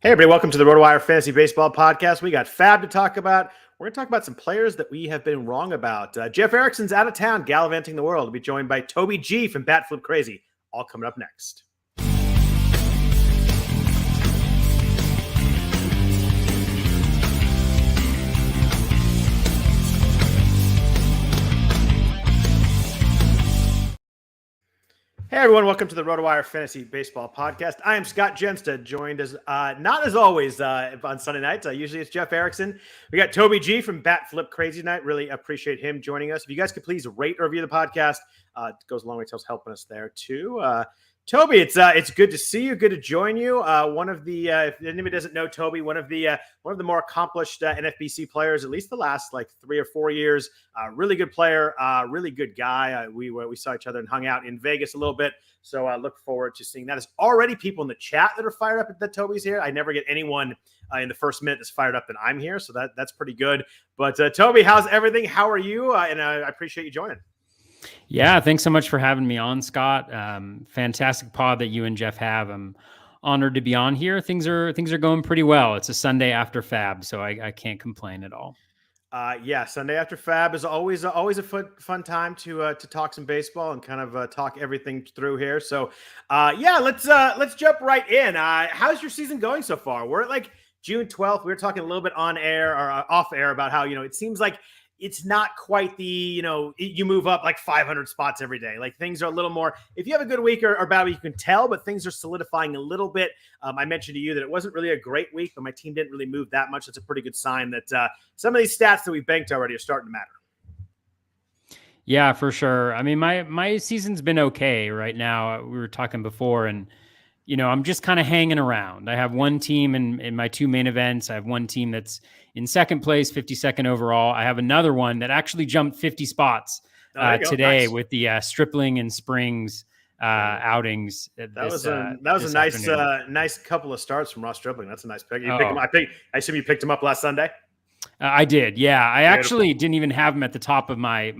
Hey, everybody, welcome to the RotoWire Fantasy Baseball Podcast. We got FAAB to talk about. We're going to talk about some players that we have been wrong about. Jeff Erickson's out of town, gallivanting the world. We'll be joined by Toby G from Bat Flip Crazy. All coming up next. Hey everyone, welcome to the RotoWire Fantasy Baseball Podcast. I am Scott Jenstad, joined as not as always on Sunday nights. Usually it's Jeff Erickson. We got Toby G from Bat Flip Crazy tonight. Really appreciate him joining us. If you guys could please rate or review the podcast, it goes a long way to us helping us there too. Toby, it's good to see you. Good to join you. One of the if anybody doesn't know Toby, one of the more accomplished NFBC players, at least the last like 3 or 4 years. Really good player, really good guy. We saw each other and hung out in Vegas a little bit. So I look forward to seeing that. There's already people in the chat that are fired up that Toby's here. I never get anyone in the first minute that's fired up that I'm here, so that's pretty good. But Toby, how's everything? How are you? And I appreciate you joining. Yeah, thanks so much for having me on, Scott. Fantastic pod that you and Jeff have. I'm honored to be on here. Things are going pretty well. It's a Sunday after FAAB, so I can't complain at all. Sunday after FAAB is always a fun time to talk some baseball and kind of talk everything through here. So let's jump right in. How's your season going so far? We're at like June 12th. We were talking a little bit on air or off air about how it seems like it's not quite the, you move up like 500 spots every day. Like things are a little more, if you have a good week or bad week, you can tell, but things are solidifying a little bit. I mentioned to you that it wasn't really a great week, but my team didn't really move that much. That's a pretty good sign that some of these stats that we've banked already are starting to matter. Yeah, for sure. I mean, my season's been okay right now. We were talking before and, I'm just kind of hanging around. I have one team in my 2 main events. I have one team that's in second place, 52nd overall. I have another one that actually jumped 50 spots today with the Stripling and Springs outings. That was a nice couple of starts from Ross Stripling. That's a nice pick. I assume you picked him up last Sunday. I did. Yeah, I actually didn't even have him at the top of my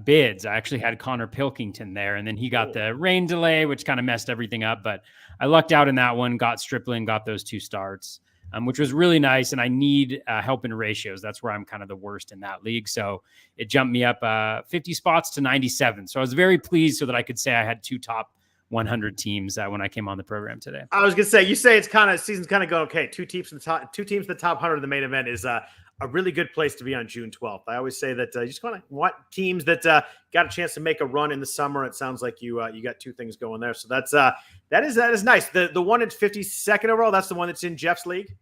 bids. I actually had Connor Pilkington there, and then he got the rain delay, which kind of messed everything up. But I lucked out in that one, got Stripling, got those 2 starts, which was really nice. And I need help in ratios. That's where I'm kind of the worst in that league. So it jumped me up 50 spots to 97. So I was very pleased so that I could say I had 2 top 100 teams when I came on the program today. I was going to say, you say season's kind of going okay. 2 teams in the top 100 of the main event is a really good place to be on June 12th. I always say that you just want teams that got a chance to make a run in the summer. It sounds like you got 2 things going there. So that is nice. The one at 52nd overall, that's the one that's in Jeff's league.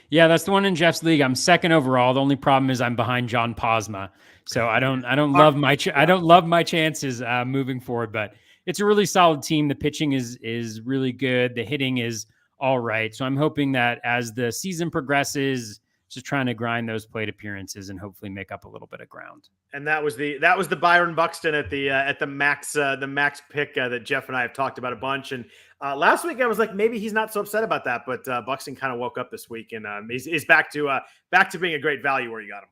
Yeah, that's the one in Jeff's league. I'm 2nd overall. The only problem is I'm behind John Posma. So I don't love my chances moving forward, but it's a really solid team. The pitching is really good. The hitting is all right. So I'm hoping that as the season progresses, just trying to grind those plate appearances and hopefully make up a little bit of ground. And that was the Byron Buxton at the max pick that Jeff and I have talked about a bunch. And last week I was like, maybe he's not so upset about that, but Buxton kind of woke up this week and he's back to being a great value where you got him.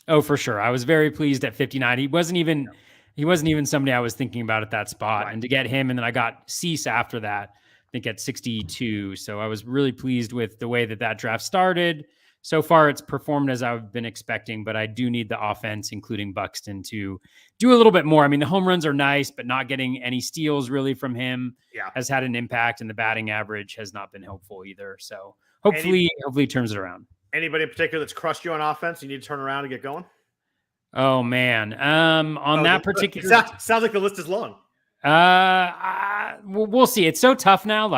Oh, for sure. I was very pleased at 59. He wasn't even somebody I was thinking about at that spot. Right. And to get him, and then I got Cease after that, I think at 62. So I was really pleased with the way that draft started. So far, it's performed as I've been expecting, but I do need the offense, including Buxton, to do a little bit more. I mean, the home runs are nice, but not getting any steals really from him has had an impact, and the batting average has not been helpful either. So hopefully he turns it around. Anybody in particular that's crushed you on offense, you need to turn around and get going? Oh, man. That particular... Sounds like the list is long. We'll see. It's so tough now,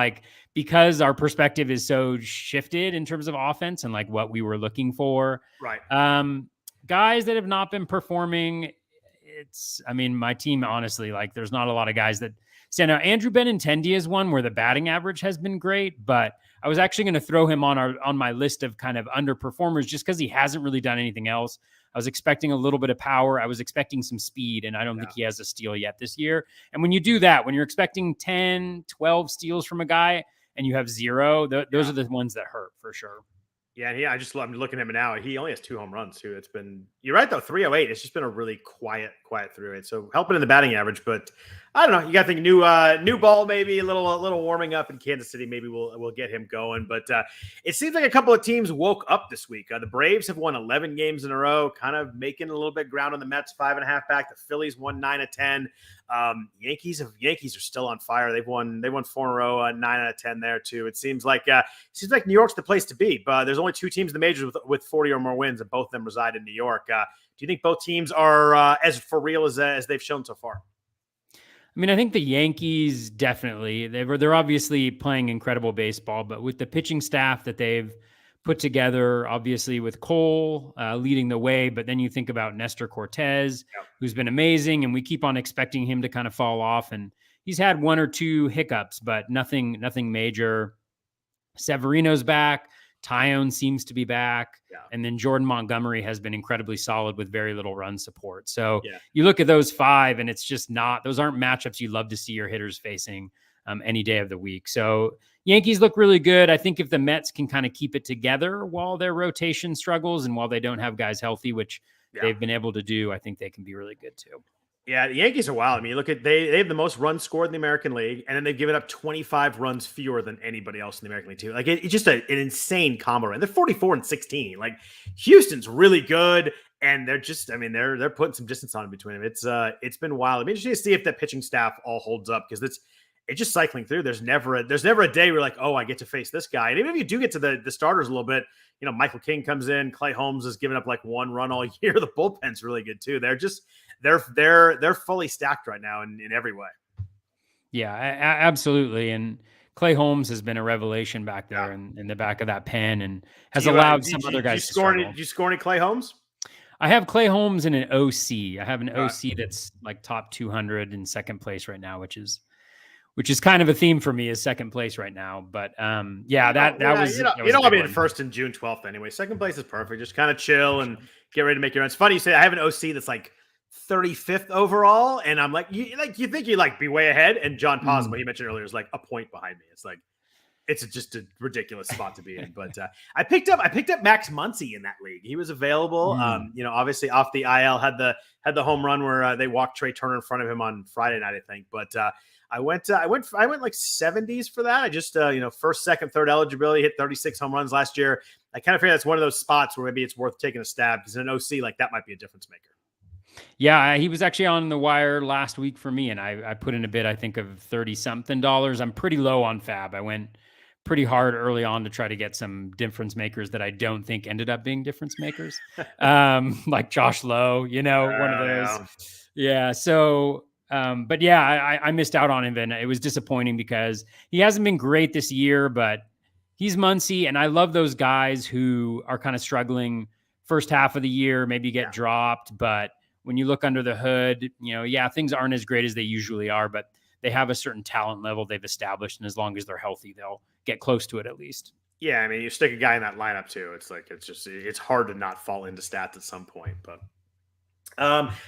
because our perspective is so shifted in terms of offense and what we were looking for. Right. Guys that have not been performing, my team, honestly, there's not a lot of guys that stand out. Andrew Benintendi is one where the batting average has been great, but I was actually going to throw him on my list of kind of underperformers just because he hasn't really done anything else. I was expecting a little bit of power. I was expecting some speed, and I don't think he has a steal yet this year. And when you do that, when you're expecting 10, 12 steals from a guy and you have 0, those are the ones that hurt for sure. Yeah, I'm looking at him now. He only has 2 home runs too. You're right though, 308. It's just been a really quiet 308. So helping in the batting average, but I don't know. You got to think new ball, maybe a little warming up in Kansas City. Maybe we'll get him going. But it seems like a couple of teams woke up this week. The Braves have won 11 games in a row, kind of making a little bit of ground on the Mets, 5.5 back. The Phillies won 9 of 10. Yankees are still on fire. They've won 4 in a row, 9 out of 10 there too. It seems like New York's the place to be. But there's only 2 teams in the majors with 40 or more wins, and both of them reside in New York. Do you think both teams are as for real as they've shown so far? I mean, I think the Yankees definitely, they're obviously playing incredible baseball, but with the pitching staff that they've put together, obviously with Cole leading the way, but then you think about Nestor Cortez, who's been amazing, and we keep on expecting him to kind of fall off, and he's had 1 or 2 hiccups, but nothing major. Severino's back. Tyone seems to be back. Yeah. And then Jordan Montgomery has been incredibly solid with very little run support. So you look at those 5 and it's just those aren't matchups you love to see your hitters facing any day of the week. So Yankees look really good. I think if the Mets can kind of keep it together while their rotation struggles and while they don't have guys healthy, which they've been able to do, I think they can be really good too. Yeah, the Yankees are wild. I mean, look at they have the most runs scored in the American League, and then they've given up 25 runs fewer than anybody else in the American League too. Like it's just an insane combo. And they're 44-16. Like Houston's really good, and they're just, I mean, they're putting some distance on between them. It's been wild. It'll be interesting to see if that pitching staff all holds up, because it's just cycling through. There's never a day where like, oh, I get to face this guy. And even if you do get to the starters a little bit, you know, Michael King comes in, Clay Holmes has given up like 1 run all year. The bullpen's really good too. They're fully stacked right now in every way. Yeah, absolutely. And Clay Holmes has been a revelation back there in the back of that pen, and has allowed some other guys to struggle. Did you score any Clay Holmes? I have Clay Holmes in an OC. I have an OC that's like top 200 in second place right now, which is kind of a theme for me, is second place right now. But that was I'll be in first in June 12th anyway. Second place is perfect. Just kind of chill and get ready to make your runs. It's funny you say I have an OC that's like 35th overall, and I'm like, you think you like be way ahead, and John Paz, what you mentioned earlier, is like a point behind me. It's like it's just a ridiculous spot to be in. But I picked up Max Muncy in that league. He was available. Obviously off the IL, had the home run where they walked Trey Turner in front of him on Friday night, I think. But I went like 70s for that. I just first, second, third eligibility, hit 36 home runs last year. I kind of figure that's one of those spots where maybe it's worth taking a stab, because in an OC, like that might be a difference maker. Yeah, he was actually on the wire last week for me, and I put in a bid, I think, of $30-something. I'm pretty low on FAAB. I went pretty hard early on to try to get some difference makers that I don't think ended up being difference makers, like Josh Lowe, one of those. Yeah. So, but yeah, I missed out on him, and it was disappointing because he hasn't been great this year, but he's Muncy, and I love those guys who are kind of struggling first half of the year, maybe get dropped, but when you look under the hood, things aren't as great as they usually are, but they have a certain talent level they've established. And as long as they're healthy, they'll get close to it at least. Yeah. I mean, you stick a guy in that lineup too. It's hard to not fall into stats at some point, but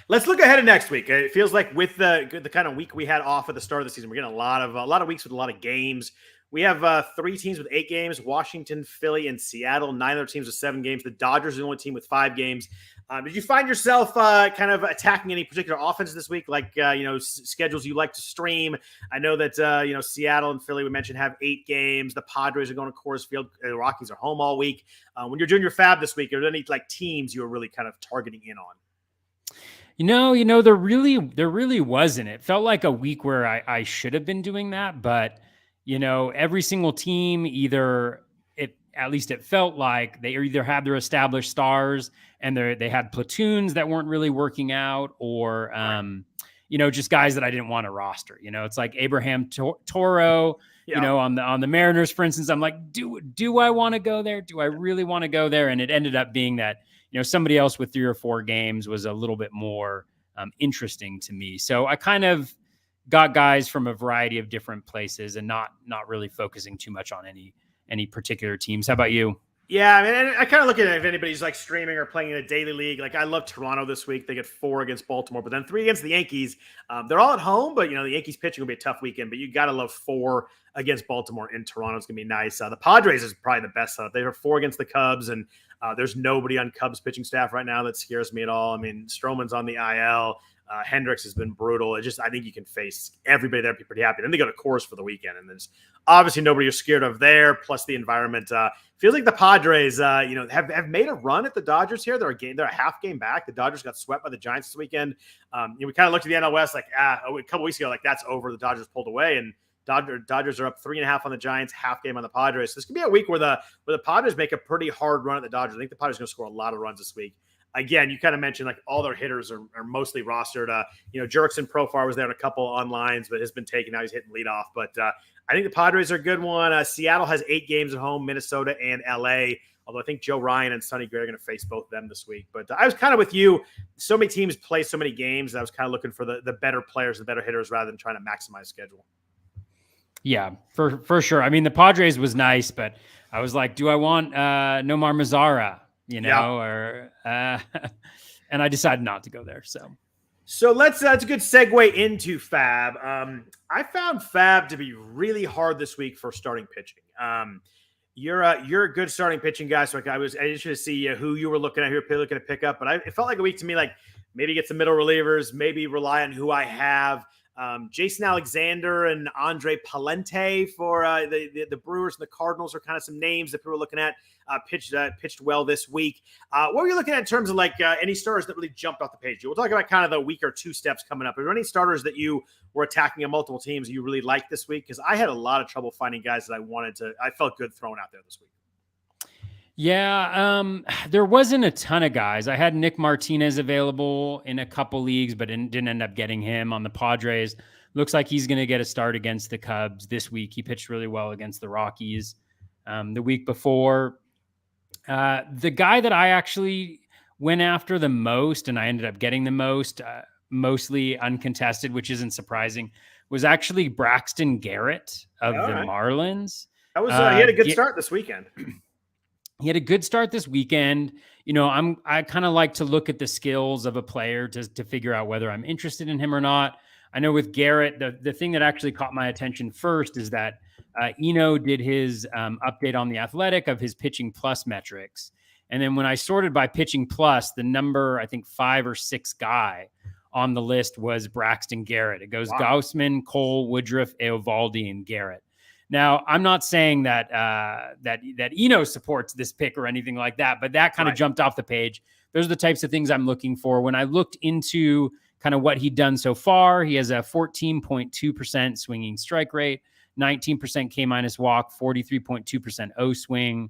let's look ahead to next week. It feels like with the kind of week we had off at the start of the season, we're getting a lot of weeks with a lot of games. We have 3 teams with 8 games: Washington, Philly, and Seattle. 9 other teams with 7 games. The Dodgers are the only team with 5 games. Did you find yourself kind of attacking any particular offense this week? Like, schedules you like to stream? I know that, Seattle and Philly, we mentioned, have 8 games. The Padres are going to Coors Field. The Rockies are home all week. When you're doing your FAAB this week, are there any like teams you were really kind of targeting in on? There really wasn't. It felt like a week where I should have been doing that, but every single team at least it felt like they either had their established stars and they had platoons that weren't really working out, or, just guys that I didn't want to roster. It's like Abraham Toro, on the Mariners, for instance. I'm like, do I want to go there? Do I really want to go there? And it ended up being that, somebody else with 3 or 4 games was a little bit more interesting to me. So I kind of got guys from a variety of different places and not really focusing too much on any particular teams. How about you? Yeah, I mean, and I kind of look at it if anybody's like streaming or playing in a daily league. Like, I love Toronto this week. They get 4 against Baltimore, but then 3 against the Yankees. They're all at home, but the Yankees pitching will be a tough weekend. But you got to love 4 against Baltimore in Toronto. It's gonna be nice. The Padres is probably the best setup. They are 4 against the Cubs, and there's nobody on Cubs pitching staff right now that scares me at all. I mean, Stroman's on the IL. Hendricks has been brutal. I think you can face everybody there, be pretty happy. Then they go to Coors for the weekend, and there's obviously nobody you're scared of there. Plus the environment feels like the Padres, have made a run at the Dodgers here. They're a half game back. The Dodgers got swept by the Giants this weekend. We kind of looked at the NL West like a couple weeks ago, like that's over. The Dodgers pulled away, and Dodgers are up 3.5 on the Giants, half game on the Padres. So this could be a week where the Padres make a pretty hard run at the Dodgers. I think the Padres are going to score a lot of runs this week. Again, you kind of mentioned like all their hitters are mostly rostered. Jurickson Profar was there in a couple on lines, but has been taken. Now he's hitting leadoff. But I think the Padres are a good one. Seattle has 8 games at home, Minnesota and LA. Although I think Joe Ryan and Sonny Gray are going to face both of them this week. But I was kind of with you. So many teams play so many games. I was kind of looking for the better players, the better hitters, rather than trying to maximize schedule. Yeah, for sure. I mean, the Padres was nice, but I was like, do I want Nomar Mazara? And I decided not to go there. So let's, that's a good segue into FAAB. I found FAAB to be really hard this week for starting pitching. You're a good starting pitching guy. So I just to see who you were looking at, who you're looking to pick up, but it felt like a week to me, like maybe get some middle relievers, maybe rely on who I have. Jason Alexander and Andre Palente for the Brewers and the Cardinals are kind of some names that people are looking at. Pitched well this week. What were you looking at in terms of like any starters that really jumped off the page? We'll talk about kind of the week or 2 steps coming up. Are there any starters that you were attacking on multiple teams you really liked this week? Because I had a lot of trouble finding guys that I felt good throwing out there this week. Yeah, there wasn't a ton of guys. I had Nick Martinez available in a couple leagues, but didn't end up getting him on the Padres. Looks like he's going to get a start against the Cubs this week. He pitched really well against the Rockies the week before. The guy that I actually went after the most, and I ended up getting the most, mostly uncontested, which isn't surprising, was actually Braxton Garrett of the Marlins. That was he had a good start this weekend. He had a good start this weekend. I kind of like to look at the skills of a player to figure out whether I'm interested in him or not. I know with Garrett, the thing that actually caught my attention first is that Eno did his update on The Athletic of his pitching plus metrics. And then when I sorted by pitching plus, the number, I think 5 or 6 guy on the list was Braxton Garrett. It goes Gaussman, Cole, Woodruff, Eovaldi, and Garrett. Now, I'm not saying that Eno supports this pick or anything like that, but that kind of jumped off the page. Those are the types of things I'm looking for. When I looked into kind of what he'd done so far, he has a 14.2% swinging strike rate, 19% K- walk, 43.2% O swing.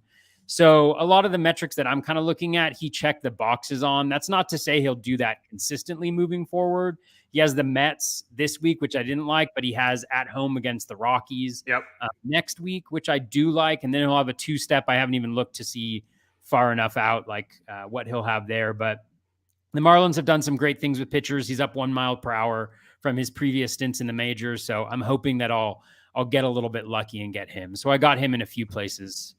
So a lot of the metrics that I'm kind of looking at, he checked the boxes on. That's not to say he'll do that consistently moving forward. He has the Mets this week, which I didn't like, but he has at home against the Rockies next week, which I do like. And then he'll have a 2-step. I haven't even looked to see far enough out, like what he'll have there. But the Marlins have done some great things with pitchers. He's up 1 mile per hour from his previous stints in the majors. So I'm hoping that I'll get a little bit lucky and get him. So I got him in a few places.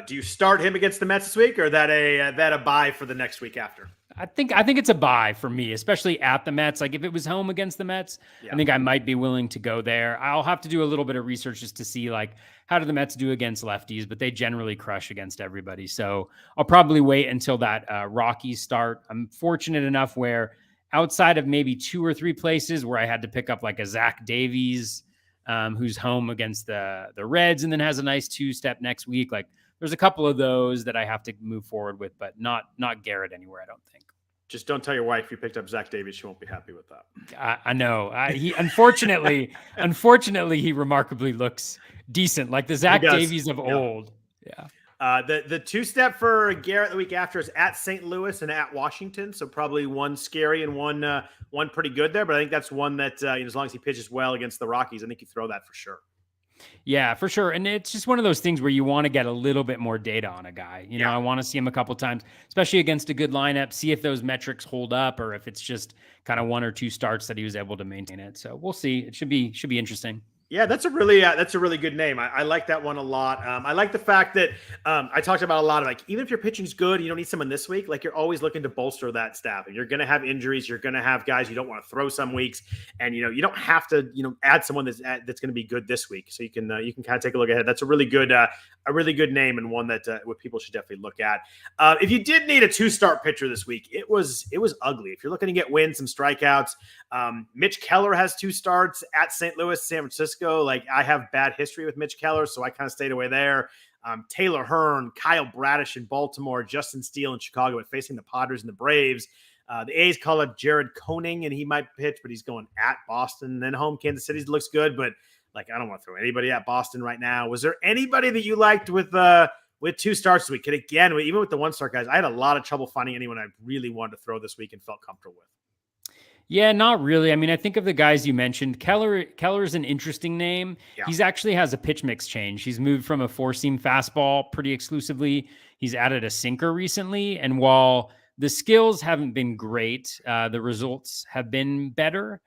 Do you start him against the Mets this week, or is that a buy for the next week after? I think it's a buy for me, especially at the Mets. Like if it was home against the Mets, I think I might be willing to go there. I'll have to do a little bit of research just to see like how do the Mets do against lefties, but they generally crush against everybody. So I'll probably wait until that Rockies start. I'm fortunate enough where outside of maybe 2 or 3 places where I had to pick up like a Zach Davies, who's home against the Reds and then has a nice 2-step next week. Like there's a couple of those that I have to move forward with, but not Garrett anywhere, I don't think. Just don't tell your wife you picked up Zach Davies. She won't be happy with that. I know. He unfortunately, he remarkably looks decent, like the Zach Davies of old. Yeah. The 2-step for Garrett the week after is at St. Louis and at Washington. So probably one scary and one pretty good there. But I think that's one that as long as he pitches well against the Rockies, I think you throw that for sure. Yeah, for sure. And it's just one of those things where you want to get a little bit more data on a guy. I want to see him a couple times, especially against a good lineup, see if those metrics hold up or if it's just kind of 1 or 2 starts that he was able to maintain it. So we'll see. It should be interesting. Yeah, that's a really good name. I like that one a lot. I like the fact that I talked about a lot of like, even if your pitching's good, you don't need someone this week. Like you're always looking to bolster that staff. And you're going to have injuries. You're going to have guys you don't want to throw some weeks, and you don't have to add someone that's going to be good this week. So you can kind of take a look ahead. That's a really good name, and one that what people should definitely look at. If you did need a 2-start pitcher this week, it was ugly. If you're looking to get wins, some strikeouts, Mitch Keller has 2 starts at St. Louis, San Francisco. Like I have bad history with Mitch Keller, so I kind of stayed away there. Taylor Hearn, Kyle Bradish in Baltimore, Justin Steele in Chicago, but facing the Padres and the Braves. The A's call up Jared Koning, and he might pitch, but he's going at Boston. And then home Kansas City looks good, but like I don't want to throw anybody at Boston right now. Was there anybody that you liked with 2 starts this week? And again, even with the 1-start guys, I had a lot of trouble finding anyone I really wanted to throw this week and felt comfortable with. Yeah, not really. I mean, I think of the guys you mentioned. Keller is an interesting name. Yeah. He's actually has a pitch mix change. He's moved from a 4-seam fastball pretty exclusively. He's added a sinker recently. And while the skills haven't been great, the results have been better.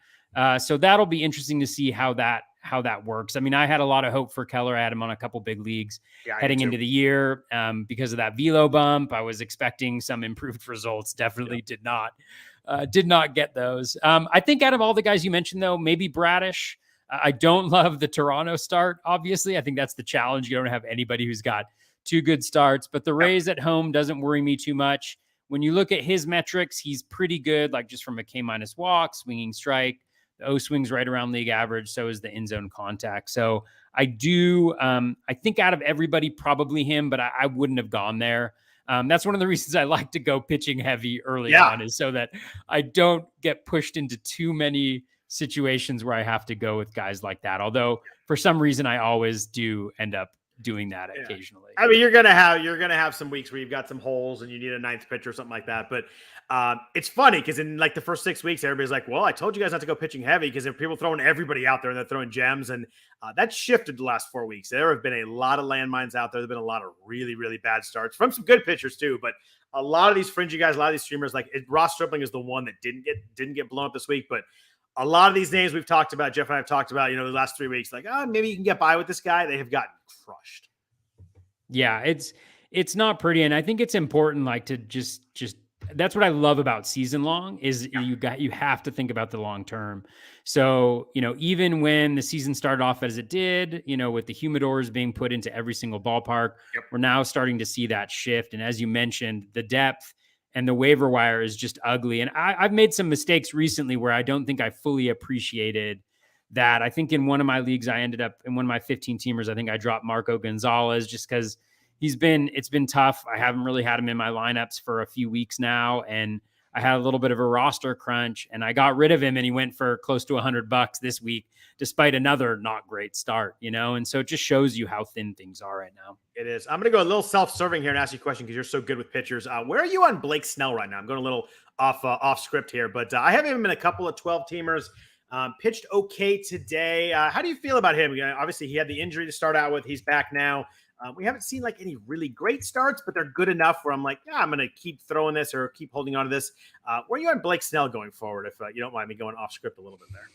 So that'll be interesting to see how that works. I mean, I had a lot of hope for Keller. I had him on a couple big leagues heading into the year because of that velo bump. I was expecting some improved results. Definitely did not get those. I think out of all the guys you mentioned, though, maybe Bradish. I don't love the Toronto start, obviously. I think that's the challenge. You don't have anybody who's got 2 good starts, but the Rays at home doesn't worry me too much. When you look at his metrics, he's pretty good, like just from a K- walk, swinging strike. The O swing's right around league average. So is the in zone contact. So I think out of everybody, probably him, but I wouldn't have gone there. That's one of the reasons I like to go pitching heavy early on, is so that I don't get pushed into too many situations where I have to go with guys like that. Although for some reason I always do end up doing that occasionally. I mean, you're gonna have some weeks where you've got some holes and you need a 9th pitcher or something like that. But it's funny because in like the first 6 weeks, everybody's like, "Well, I told you guys not to go pitching heavy," because there are people throwing everybody out there and they're throwing gems, and that's shifted the last 4 weeks. There have been a lot of landmines out there. There've been a lot of really, really bad starts from some good pitchers too. But a lot of these fringy guys, a lot of these streamers, like Ross Stripling is the one that didn't get blown up this week, but a lot of these names we've talked about, Jeff and I have talked about, the last 3 weeks, like, maybe you can get by with this guy. They have gotten crushed. Yeah, it's not pretty. And I think it's important, like, to just that's what I love about season long is you have to think about the long term. So, even when the season started off as it did, with the humidors being put into every single ballpark, we're now starting to see that shift. And as you mentioned, the depth and the waiver wire is just ugly. And I've made some mistakes recently where I don't think I fully appreciated that. I think in one of my leagues, I ended up in one of my 15 teamers, I think I dropped Marco Gonzalez just because it's been tough. I haven't really had him in my lineups for a few weeks now. And I had a little bit of a roster crunch and I got rid of him and he went for close to $100 this week, despite another not great start, And so it just shows you how thin things are right now. It is. I'm going to go a little self-serving here and ask you a question because you're so good with pitchers. Where are you on Blake Snell right now? I'm going a little off script here, but I have him in a couple of 12 teamers. Pitched okay today. How do you feel about him? Obviously, he had the injury to start out with. He's back now. We haven't seen like any really great starts, but they're good enough where I'm like, I'm going to keep throwing this or keep holding on to this. Where are you on Blake Snell going forward, if you don't mind me going off script a little bit there?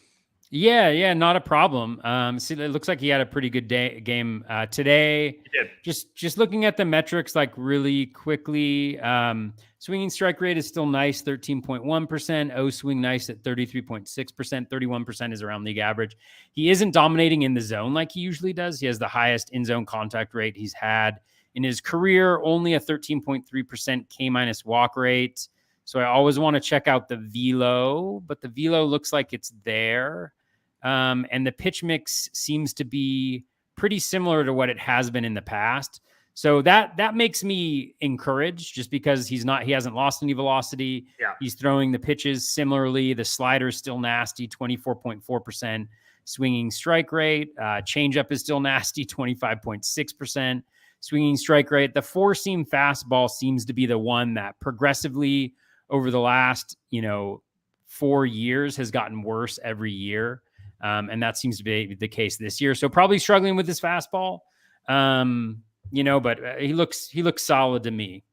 Yeah, not a problem. See, it looks like he had a pretty good game today. He did. Just looking at the metrics, like really quickly, swinging strike rate is still nice, 13.1%. O swing nice at 33.6%. 31% is around league average. He isn't dominating in the zone like he usually does. He has the highest in-zone contact rate he's had in his career, only a 13.3% K- walk rate. So I always want to check out the velo, but the velo looks like it's there. And the pitch mix seems to be pretty similar to what it has been in the past. So that makes me encouraged just because he hasn't lost any velocity. Yeah. He's throwing the pitches similarly. The slider is still nasty, 24.4% swinging strike rate. Changeup is still nasty, 25.6% swinging strike rate. The 4-seam fastball seems to be the one that progressively over the last, 4 years has gotten worse every year. And that seems to be the case this year. So probably struggling with his fastball, but he looks solid to me.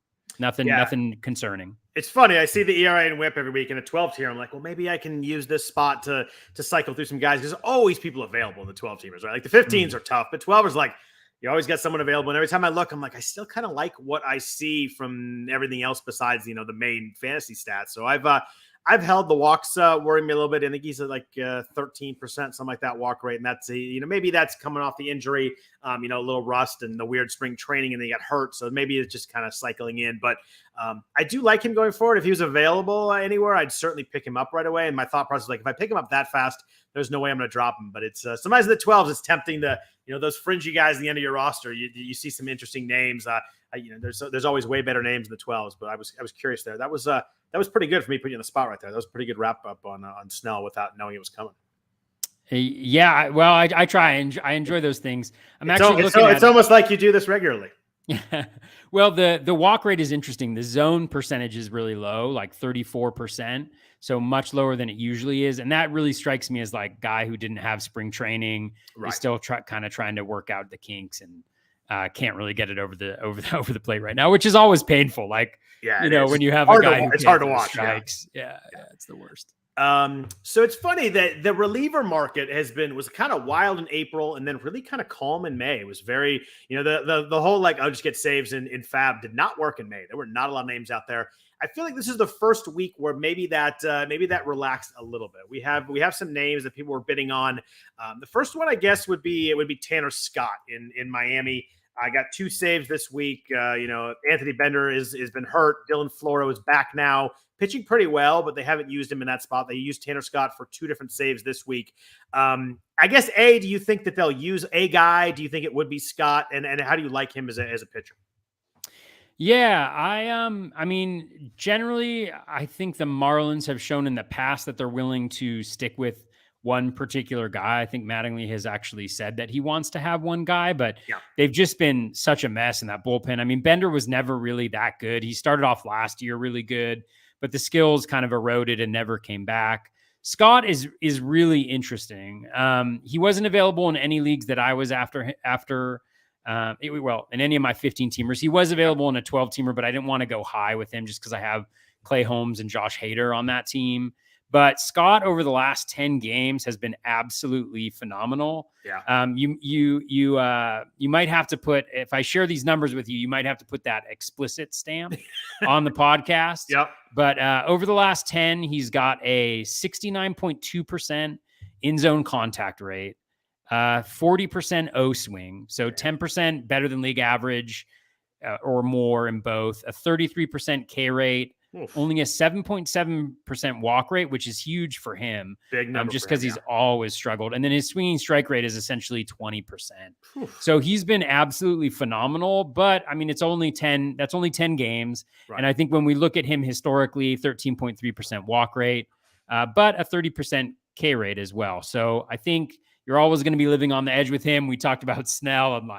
Nothing concerning. It's funny. I see the ERA and WHIP every week in a 12 tier. I'm like, well, maybe I can use this spot to cycle through some guys. There's always people available in the 12 teamers, right? Like the 15s are tough, but 12 is like, you always got someone available. And every time I look, I'm like, I still kind of like what I see from everything else besides, the main fantasy stats. So I've held the walks worrying me a little bit. I think he's at like 13%, something like that walk rate. And that's, maybe that's coming off the injury, a little rust and the weird spring training and then he got hurt. So maybe it's just kind of cycling in. But I do like him going forward. If he was available anywhere, I'd certainly pick him up right away. And my thought process is like, if I pick him up that fast, there's no way I'm going to drop him. But it's sometimes in the 12s, it's tempting to, those fringy guys at the end of your roster. You see some interesting names. There's always way better names in the 12s. But I was curious there. That was pretty good for me putting you in the spot right there. That was a pretty good wrap up on Snell without knowing it was coming. Yeah, well, I try and I enjoy those things. It's almost like you do this regularly. Yeah. Well, the walk rate is interesting. The zone percentage is really low, like 34%. So much lower than it usually is. And that really strikes me as like guy who didn't have spring training. Right. He's still kind of trying to work out the kinks and can't really get it over the plate right now, which is always painful. Like, when you have a guy who it's hard to watch strikes. Yeah, it's the worst. So it's funny that the reliever market was kind of wild in April and then really kind of calm in May. It was very, the whole like, I'll just get saves in FAAB did not work in May. There were not a lot of names out there. I feel like this is the first week where maybe that relaxed a little bit. We have some names that people were bidding on. The first one, I guess, would be Tanner Scott in Miami. I got 2 saves this week. Anthony Bender has been hurt. Dylan Floro is back now, pitching pretty well, but they haven't used him in that spot. They used Tanner Scott for 2 different saves this week. I guess, do you think that they'll use a guy? Do you think it would be Scott? And how do you like him as a pitcher? Yeah, I mean, generally, I think the Marlins have shown in the past that they're willing to stick with one particular guy. I think Mattingly has actually said that he wants to have one guy, but they've just been such a mess in that bullpen. I mean, Bender was never really that good. He started off last year really good, but the skills kind of eroded and never came back. Scott is really interesting. He wasn't available in any leagues that I was after in any of my 15 teamers. He was available in a 12 teamer, but I didn't want to go high with him just because I have Clay Holmes and Josh Hader on that team. But Scott over the last 10 games has been absolutely phenomenal. Yeah. You might have to put, if I share these numbers with you, you might have to put that explicit stamp on the podcast. Yep. But over the last 10, he's got a 69.2% in zone contact rate, 40% O swing. So 10% better than league average or more in both, a 33% K rate. Oof. Only a 7.7% walk rate, which is huge for him. Big number just because he's always struggled. And then his swinging strike rate is essentially 20%. Oof. So he's been absolutely phenomenal, but I mean, that's only 10 games. Right. And I think when we look at him historically, 13.3% walk rate, but a 30% K rate as well. So I think you're always going to be living on the edge with him. We talked about Snell and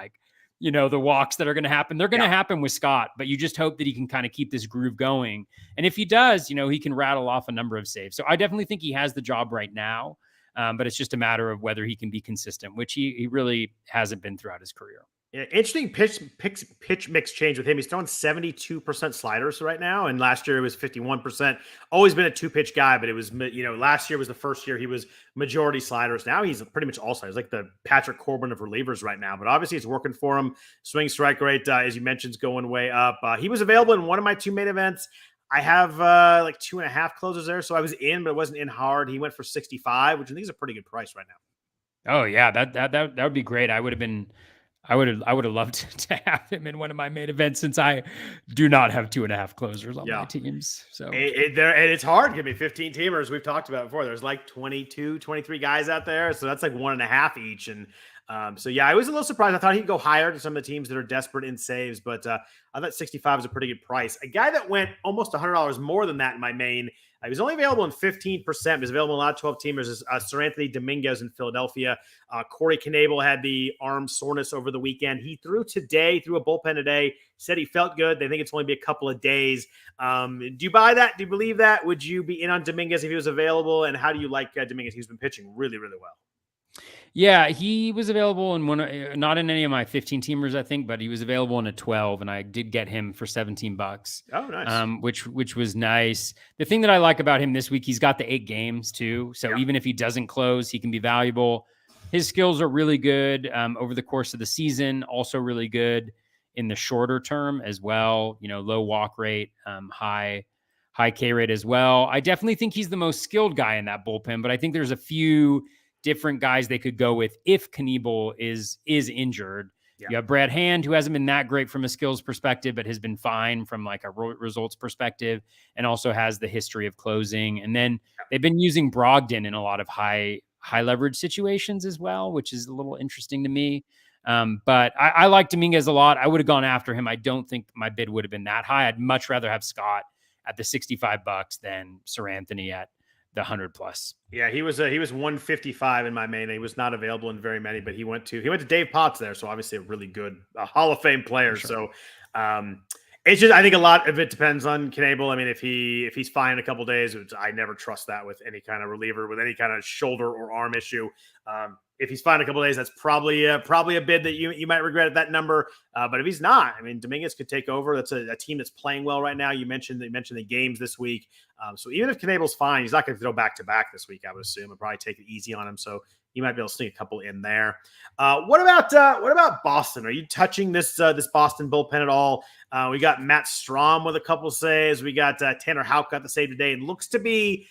the walks that are going to happen. They're going to happen with Scott, but you just hope that he can kind of keep this groove going. And if he does, he can rattle off a number of saves. So I definitely think he has the job right now, but it's just a matter of whether he can be consistent, which he really hasn't been throughout his career. Yeah, interesting pitch mix change with him. He's throwing 72% sliders right now, and last year it was 51%. Always been a 2-pitch guy, but it was last year was the first year he was majority sliders. Now he's pretty much all sliders, like the Patrick Corbin of relievers right now. But obviously it's working for him. Swing strike rate, as you mentioned, is going way up. He was available in one of my 2 main events. I have like 2.5 closers there, so I was in, but it wasn't in hard. He went for 65, which I think is a pretty good price right now. Oh yeah, that would be great. I would have loved to have him in one of my main events since I do not have 2.5 closers on my teams. So and it's hard. Give me 15 teamers. We've talked about it before. There's like 22, 23 guys out there. So that's like 1.5 each. And so yeah, I was a little surprised. I thought he'd go higher to some of the teams that are desperate in saves, but I thought 65 is a pretty good price. A guy that went almost $100 more than that in my main. He was only available in 15%. He was available in a lot of 12 teamers. Is Sir Anthony Dominguez in Philadelphia. Corey Knebel had the arm soreness over the weekend. He threw a bullpen today. Said he felt good. They think it's only be a couple of days. Do you buy that? Do you believe that? Would you be in on Dominguez if he was available? And how do you like Dominguez? He's been pitching really, really well. Yeah, he was available in not in any of my 15 teamers, I think, but he was available in a 12, and I did get him for $17, Oh, nice. which was nice. The thing that I like about him this week, he's got the 8 games too, so Yeah. even if he doesn't close, he can be valuable. His skills are really good over the course of the season, also really good in the shorter term as well. Low walk rate, high K rate as well. I definitely think he's the most skilled guy in that bullpen, but I think there's a few different guys they could go with if Knievel is injured. Yeah. You have Brad Hand, who hasn't been that great from a skills perspective, but has been fine from like a results perspective, and also has the history of closing. And then they've been using Brogdon in a lot of high leverage situations as well, which is a little interesting to me. But I like Dominguez a lot. I would have gone after him. I don't think my bid would have been that high. I'd much rather have Scott at the $65 than Sir Anthony at the 100 plus. Yeah, he was 155 in my main. He was not available in very many, but he went to Dave Potts there, so obviously a really good Hall of Fame player. Sure. So it's just, I think a lot of it depends on Knebel. I mean, if he's fine in a couple of days, which I never trust that with any kind of reliever with any kind of shoulder or arm issue. If he's fine in a couple of days, that's probably a bid that you might regret at that number. But if he's not, I mean, Dominguez could take over. That's a team that's playing well right now. You mentioned the games this week. So even if Knebel's fine, he's not going to throw back to back this week, I would assume. I'll probably take it easy on him. So you might be able to sneak a couple in there. What about Boston? Are you touching this Boston bullpen at all? We got Matt Strahm with a couple saves. We got Tanner Houck got the save today. It looks to be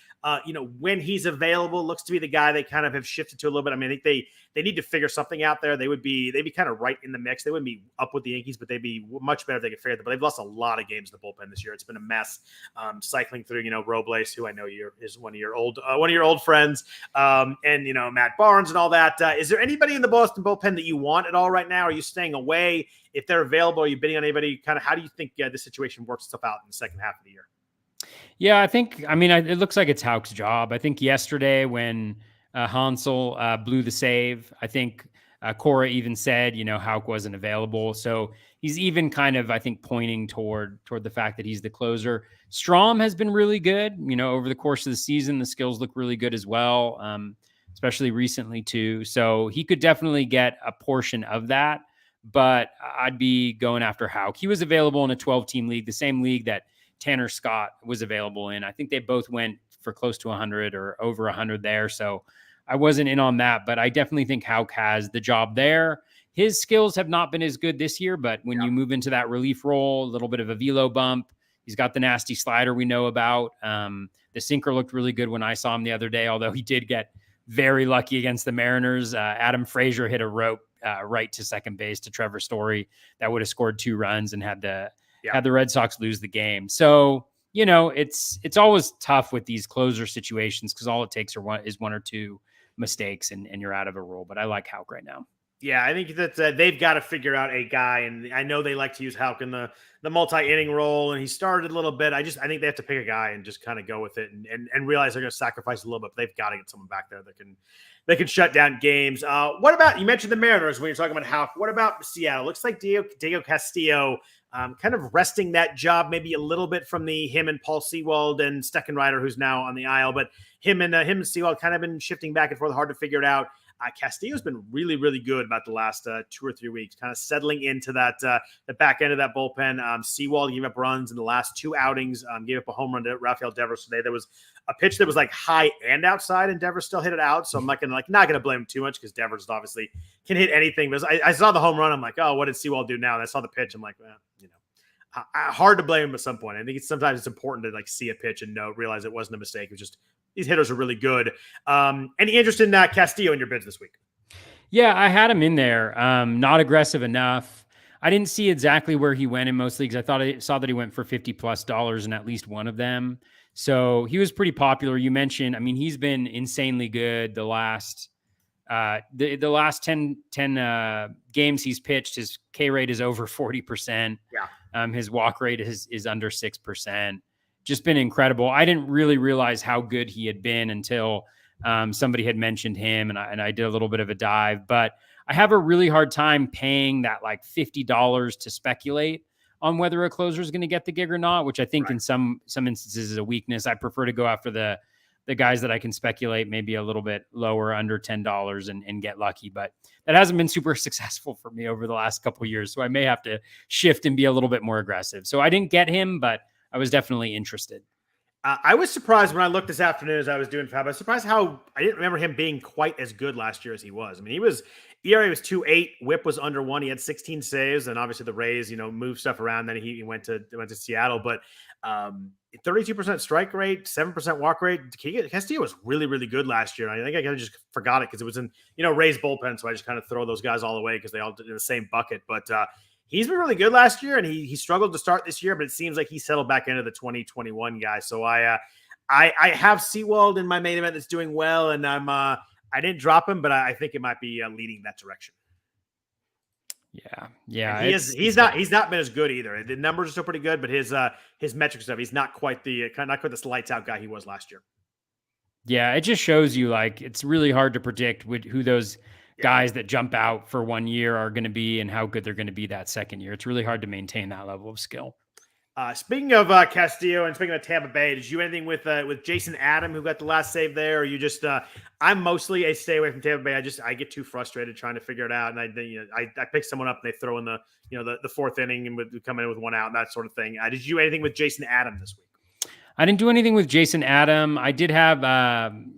when he's available, looks to be the guy they kind of have shifted to a little bit. I mean, I think they need to figure something out there. They'd be kind of right in the mix. They wouldn't be up with the Yankees, but they'd be much better if they could figure that. But they've lost a lot of games in the bullpen this year. It's been a mess. Cycling through, Robles, who I know is one of your old friends, and Matt Barnes and all that. Is there anybody in the Boston bullpen that you want at all right now? Are you staying away? If they're available, are you bidding on anybody? Kind of, how do you think the situation works itself out in the second half of the year? Yeah, it looks like it's Houck's job. I think yesterday when Hansel blew the save, I think Cora even said, Houck wasn't available. So he's even kind of, I think, pointing toward the fact that he's the closer. Strahm has been really good, over the course of the season. The skills look really good as well, especially recently too. So he could definitely get a portion of that, but I'd be going after Houck. He was available in a 12-team league, the same league that Tanner Scott was available in. I think they both went for close to 100 or over 100 there. So I wasn't in on that, but I definitely think Houck has the job there. His skills have not been as good this year, but when you move into that relief role, a little bit of a velo bump, he's got the nasty slider we know about. The sinker looked really good when I saw him the other day, although he did get very lucky against the Mariners. Adam Frazier hit a rope right to second base to Trevor Story that would have scored 2 runs and had the Red Sox lose the game. So, it's always tough with these closer situations because all it takes is one or two mistakes and you're out of a role. But I like Houck right now. Yeah, I think that they've got to figure out a guy, and I know they like to use Houck in the multi-inning role, and he started a little bit. I think they have to pick a guy and just kind of go with it and realize they're going to sacrifice a little bit. But they've got to get someone back there that can shut down games. What about, you mentioned the Mariners when you're talking about Houck. What about Seattle? Looks like Diego Castillo kind of resting that job maybe a little bit from him and Paul Sewald and Steckenrider, who's now on the aisle, but him and Sewald kind of been shifting back and forth, hard to figure it out. Castillo's been really, really good about the last 2 or 3 weeks, kind of settling into that the back end of that bullpen. Sewald gave up runs in the last 2 outings, gave up a home run to Rafael Devers today. There was a pitch that was like high and outside, and Devers still hit it out. So I'm not gonna blame him too much because Devers obviously can hit anything. But I saw the home run. I'm like, oh, what did Sewald do now? And I saw the pitch. I'm like, hard to blame him at some point. I think sometimes it's important to see a pitch and realize it wasn't a mistake. It was just these hitters are really good. Any interest in Castillo in your bids this week? Yeah, I had him in there. Not aggressive enough. I didn't see exactly where he went in most leagues. I saw that he went for $50+ in at least one of them. So he was pretty popular. You mentioned, he's been insanely good the last 10 games he's pitched. His K rate is over 40%. Yeah. His walk rate is under 6%. Just been incredible. I didn't really realize how good he had been until somebody had mentioned him, and I did a little bit of a dive. But I have a really hard time paying that $50 to speculate on whether a closer is going to get the gig or not, which I think in some instances is a weakness. I prefer to go after the the guys that I can speculate maybe a little bit lower, under $10 and get lucky. But that hasn't been super successful for me over the last couple of years. So I may have to shift and be a little bit more aggressive. So I didn't get him, but I was definitely interested. I was surprised when I looked this afternoon as I was doing FAAB. I was surprised how I didn't remember him being quite as good last year as he was. I mean, ERA was 2.8, WHIP was under 1. He had 16 saves, and obviously the Rays, moved stuff around. Then he went to Seattle, but 32% strike rate, 7% walk rate. Castillo was really, really good last year. I think I kind of just forgot it because it was in Rays bullpen, so I just kind of throw those guys all away because they all did in the same bucket. But he's been really good last year, and he struggled to start this year, but it seems like he settled back into the 2021 guy. So I have Seawald in my main event that's doing well, and I didn't drop him, but I think it might be leading that direction. Yeah. He's not been as good either. The numbers are still pretty good, but his metrics stuff, he's not quite the lights out guy he was last year. Yeah, it just shows you like it's really hard to predict who those guys that jump out for 1 year are going to be and how good they're going to be that second year. It's really hard to maintain that level of skill. Speaking of Castillo and speaking of Tampa Bay, did you do anything with Jason Adam, who got the last save there, or you just? I'm mostly a stay away from Tampa Bay. I get too frustrated trying to figure it out, and I pick someone up and they throw in the fourth inning and would come in with one out and that sort of thing. Did you do anything with Jason Adam this week? I didn't do anything with Jason Adam. I did have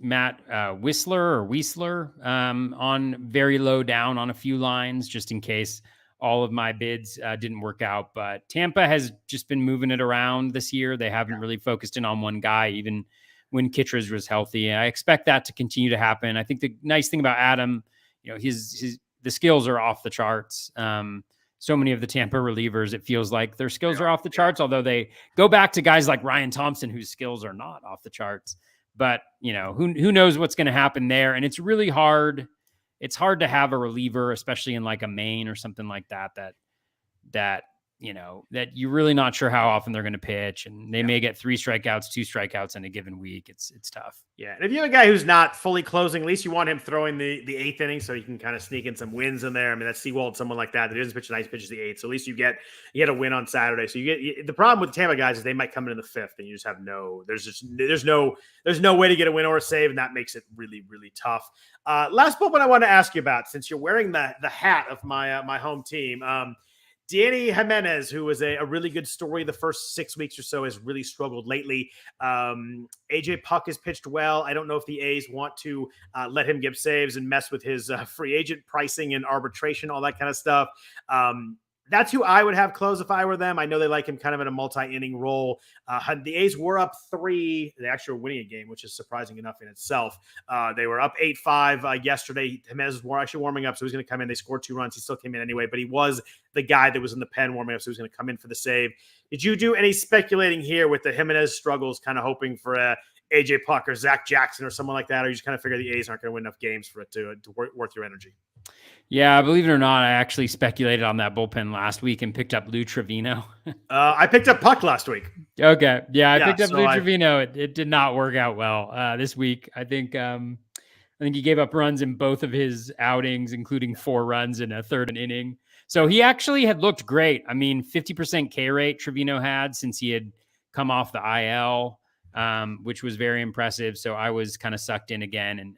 Matt Weisler on very low down on a few lines just in case all of my bids didn't work out. But Tampa has just been moving it around this year. They haven't really focused in on one guy, even when Kittredge was healthy. I expect that to continue to happen. I think the nice thing about Adam, the skills are off the charts. So many of the Tampa relievers, it feels like their skills are off the charts, although they go back to guys like Ryan Thompson, whose skills are not off the charts. But, who knows what's going to happen there. And it's really hard. It's hard to have a reliever, especially in like a main or something like that you're really not sure how often they're going to pitch, and they may get 3 strikeouts, 2 strikeouts in a given week. It's tough. Yeah. And if you have a guy who's not fully closing, at least you want him throwing the 8th inning so you can kind of sneak in some wins in there. I mean, that's Seawald, someone like that doesn't pitch nice pitches the 8th. So at least you get a win on Saturday. So the problem with the Tampa guys is they might come in the 5th and you just have there's no way to get a win or a save. And that makes it really, really tough. Last bullpen I want to ask you about, since you're wearing the hat of my home team, Danny Jimenez, who was a really good story the first 6 weeks or so, has really struggled lately. AJ Puck has pitched well. I don't know if the A's want to let him give saves and mess with his free agent pricing and arbitration, all that kind of stuff. That's who I would have close if I were them. I know they like him kind of in a multi-inning role. The A's were up 3. They actually were winning a game, which is surprising enough in itself. They were up 8-5 yesterday. Jimenez was actually warming up, so he was going to come in. They scored 2 runs. He still came in anyway, but he was the guy that was in the pen warming up, so he was going to come in for the save. Did you do any speculating here with the Jimenez struggles, kind of hoping for AJ Puck or Zach Jackson or someone like that, or you just kind of figure the A's aren't going to win enough games for it to worth your energy? Yeah, believe it or not, I actually speculated on that bullpen last week and picked up Lou Trevino. I picked up Puck last week. Okay. Yeah, I picked up Lou Trevino. It did not work out well this week. I think he gave up runs in both of his outings, including 4 runs in a third inning. So he actually had looked great. I mean, 50% K rate Trevino had since he had come off the IL, which was very impressive. So I was kind of sucked in again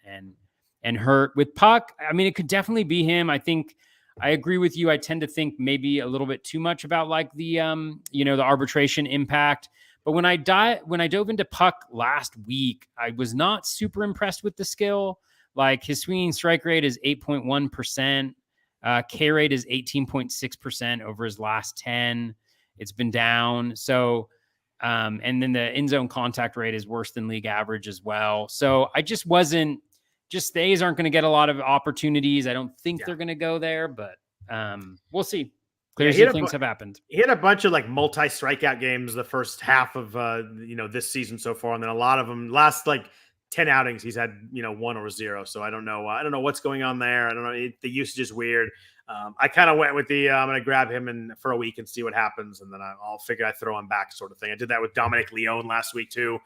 and hurt with Puck. I mean, it could definitely be him. I think I agree with you. I tend to think maybe a little bit too much about like the, the arbitration impact. But when I dove into Puck last week, I was not super impressed with the skill. Like his swinging strike rate is 8.1%. K rate is 18.6% over his last 10. It's been down. So, and then the end zone contact rate is worse than league average as well. So I just wasn't, the A's aren't going to get a lot of opportunities. I don't think they're going to go there, but we'll see. Clearly things have happened. He had a bunch of like multi-strikeout games the first half of, this season so far. And then a lot of them last 10 outings, he's had, 1 or 0. So I don't know. I don't know what's going on there. I don't know. The usage is weird. I kind of went with I'm going to grab him for a week and see what happens. And then I'll figure I throw him back sort of thing. I did that with Dominic Leone last week too.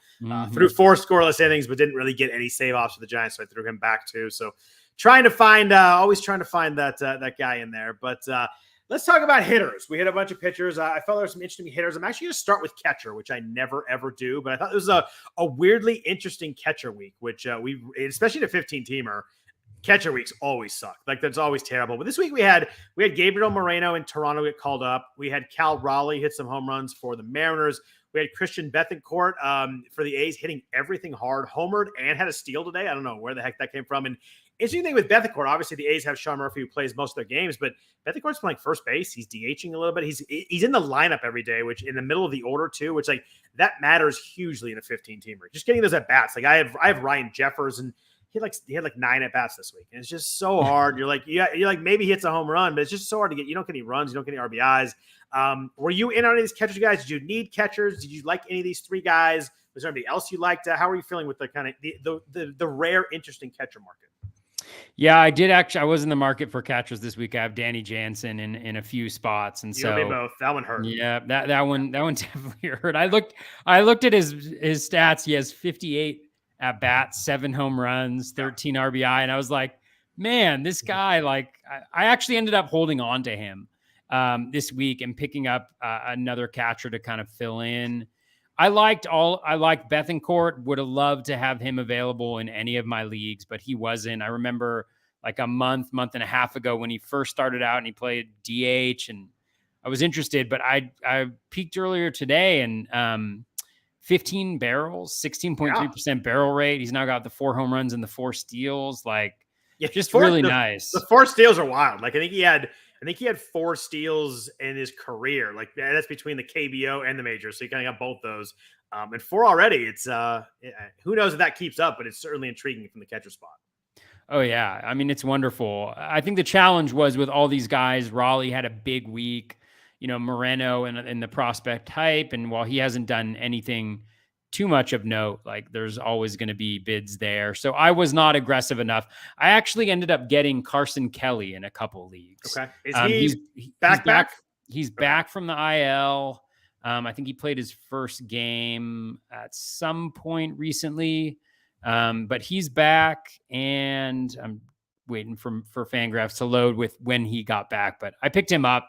Threw 4 scoreless innings, but didn't really get any save offs for the Giants. So I threw him back too. So always trying to find that guy in there. But Let's talk about hitters. We hit a bunch of pitchers. I felt there were some interesting hitters. I'm actually going to start with catcher, which I never, ever do. But I thought it was a weirdly interesting catcher week, which especially the 15-teamer, catcher weeks always suck. Like, that's always terrible. But this week we had Gabriel Moreno in Toronto get called up. We had Cal Raleigh hit some home runs for the Mariners. We had Christian Bethancourt for the A's hitting everything hard, homered, and had a steal today. I don't know where the heck that came from. And interesting thing with Bethancourt, obviously the A's have Sean Murphy who plays most of their games, but Bethancourt's playing first base. He's DHing a little bit. He's in the lineup every day, which in the middle of the order too, which like that matters hugely in a 15-teamer. Just getting those at bats. Like I have Ryan Jeffers, and he had like 9 at bats this week, and it's just so hard. You're like maybe he hits a home run, but it's just so hard to get. You don't get any runs, you don't get any RBIs. Were you in on any of these catchers, guys? Did you need catchers? Did you like any of these 3 guys? Was there anybody else you liked? How are you feeling with the kind of the rare, interesting catcher market? Yeah, I did actually. I was in the market for catchers this week. I have Danny Jansen in a few spots, and so they both. That one hurt. Yeah, that one definitely hurt. I looked at his stats. He has 58 at bats, 7 home runs, 13 RBI, and I was like, man, this guy. Like, I actually ended up holding on to him this week and picking up another catcher to kind of fill in. I liked Bethancourt. Would have loved to have him available in any of my leagues, but he wasn't. I remember like a month and a half ago when he first started out and he played DH, and I was interested, but I peaked earlier today and 15 barrels, 16.3% barrel rate. He's now got the 4 home runs and the 4 steals. Like, just really nice. The 4 steals are wild. Like I think he had 4 steals in his career. Like that's between the KBO and the majors. So you kind of got both those. And 4 already. It's who knows if that keeps up, but it's certainly intriguing from the catcher spot. Oh yeah. I mean, it's wonderful. I think the challenge was with all these guys, Raleigh had a big week, Moreno and the prospect type. And while he hasn't done anything too much of note, like there's always going to be bids there. So I was not aggressive enough. I actually ended up getting Carson Kelly in a couple leagues. Okay. Is he back? He's back from the IL. I think he played his first game at some point recently. But he's back, and I'm waiting for Fangraphs to load with when he got back, but I picked him up.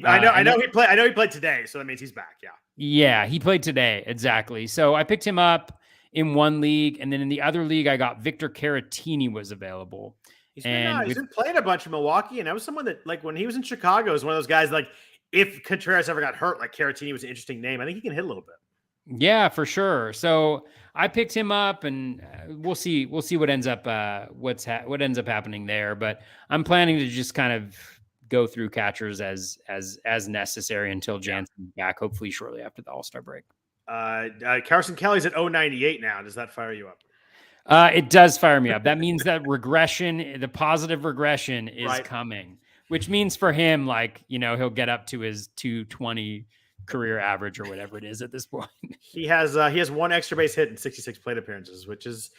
I know he played today. So that means he's back. Yeah. Yeah, he played today. Exactly. So I picked him up in one league, and then in the other league, I got Victor Caratini was available. He's been playing a bunch in Milwaukee, and that was someone that, like, when he was in Chicago, was one of those guys, like, if Contreras ever got hurt, like, Caratini was an interesting name. I think he can hit a little bit. Yeah, for sure. So I picked him up, and we'll see what ends up what ends up happening there. But I'm planning to just kind of go through catchers as necessary until Jansen's back, hopefully shortly after the All-Star break. Carson Kelly's at 098 now. Does that fire you up? It does fire me up. That means that the positive regression is coming, which means for him, like, he'll get up to his 220 career average or whatever it is at this point. He has 1 extra base hit in 66 plate appearances, which is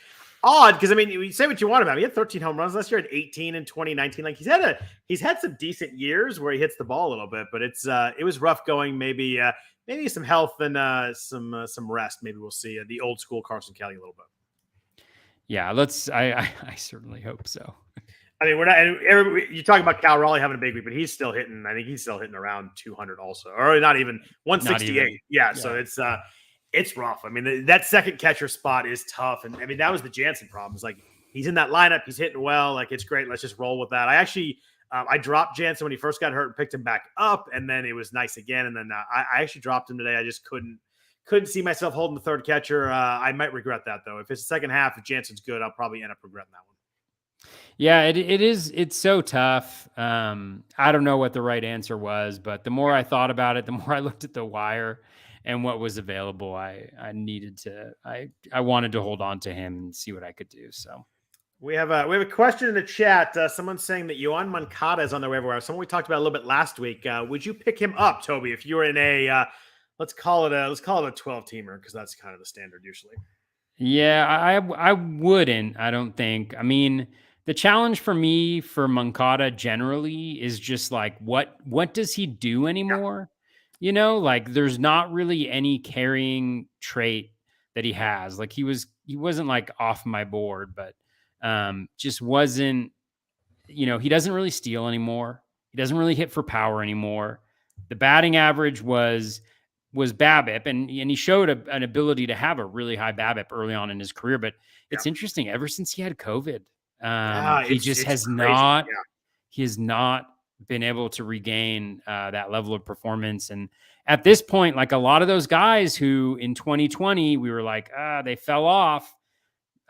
odd because, I mean, you say what you want about him. He had 13 home runs last year, at 18 in 2019. Like, he's had some decent years where he hits the ball a little bit, but it was rough going. Maybe some health and some rest. Maybe we'll see the old school Carson Kelly a little bit. Yeah, I certainly hope so. I mean, we're not. You're talking about Cal Raleigh having a big week, but he's still hitting. I think he's still hitting around 200 also, or not even 168. Yeah, so it's rough. I mean, that second catcher spot is tough, and I mean that was the Jansen problem. It's like he's in that lineup, he's hitting well, like it's great. Let's just roll with that. I actually I dropped Jansen when he first got hurt and picked him back up, and then it was nice again. And then I actually dropped him today. I just couldn't see myself holding the third catcher. I might regret that though. If it's the second half, if Jansen's good, I'll probably end up regretting that one. Yeah, it is. It's so tough. I don't know what the right answer was, but the more I thought about it, the more I looked at the wire and what was available. I wanted to hold on to him and see what I could do. So we have a question in the chat. Someone's saying that Yoan Moncada is on the waiver wire. Someone we talked about a little bit last week. Would you pick him up, Toby, if you were in a let's call it a 12-teamer, because that's kind of the standard usually. Yeah, I wouldn't. I don't think. I mean, the challenge for me for Moncada generally is just like what does he do anymore? Yeah. Like there's not really any carrying trait that he has. Like he wasn't like off my board, but just wasn't. He doesn't really steal anymore. He doesn't really hit for power anymore. The batting average was BABIP, and he showed an ability to have a really high BABIP early on in his career. But it's interesting. Ever since he had COVID, he just has crazy. not. He has not been able to regain that level of performance. And at this point, like a lot of those guys who in 2020 we were like, they fell off.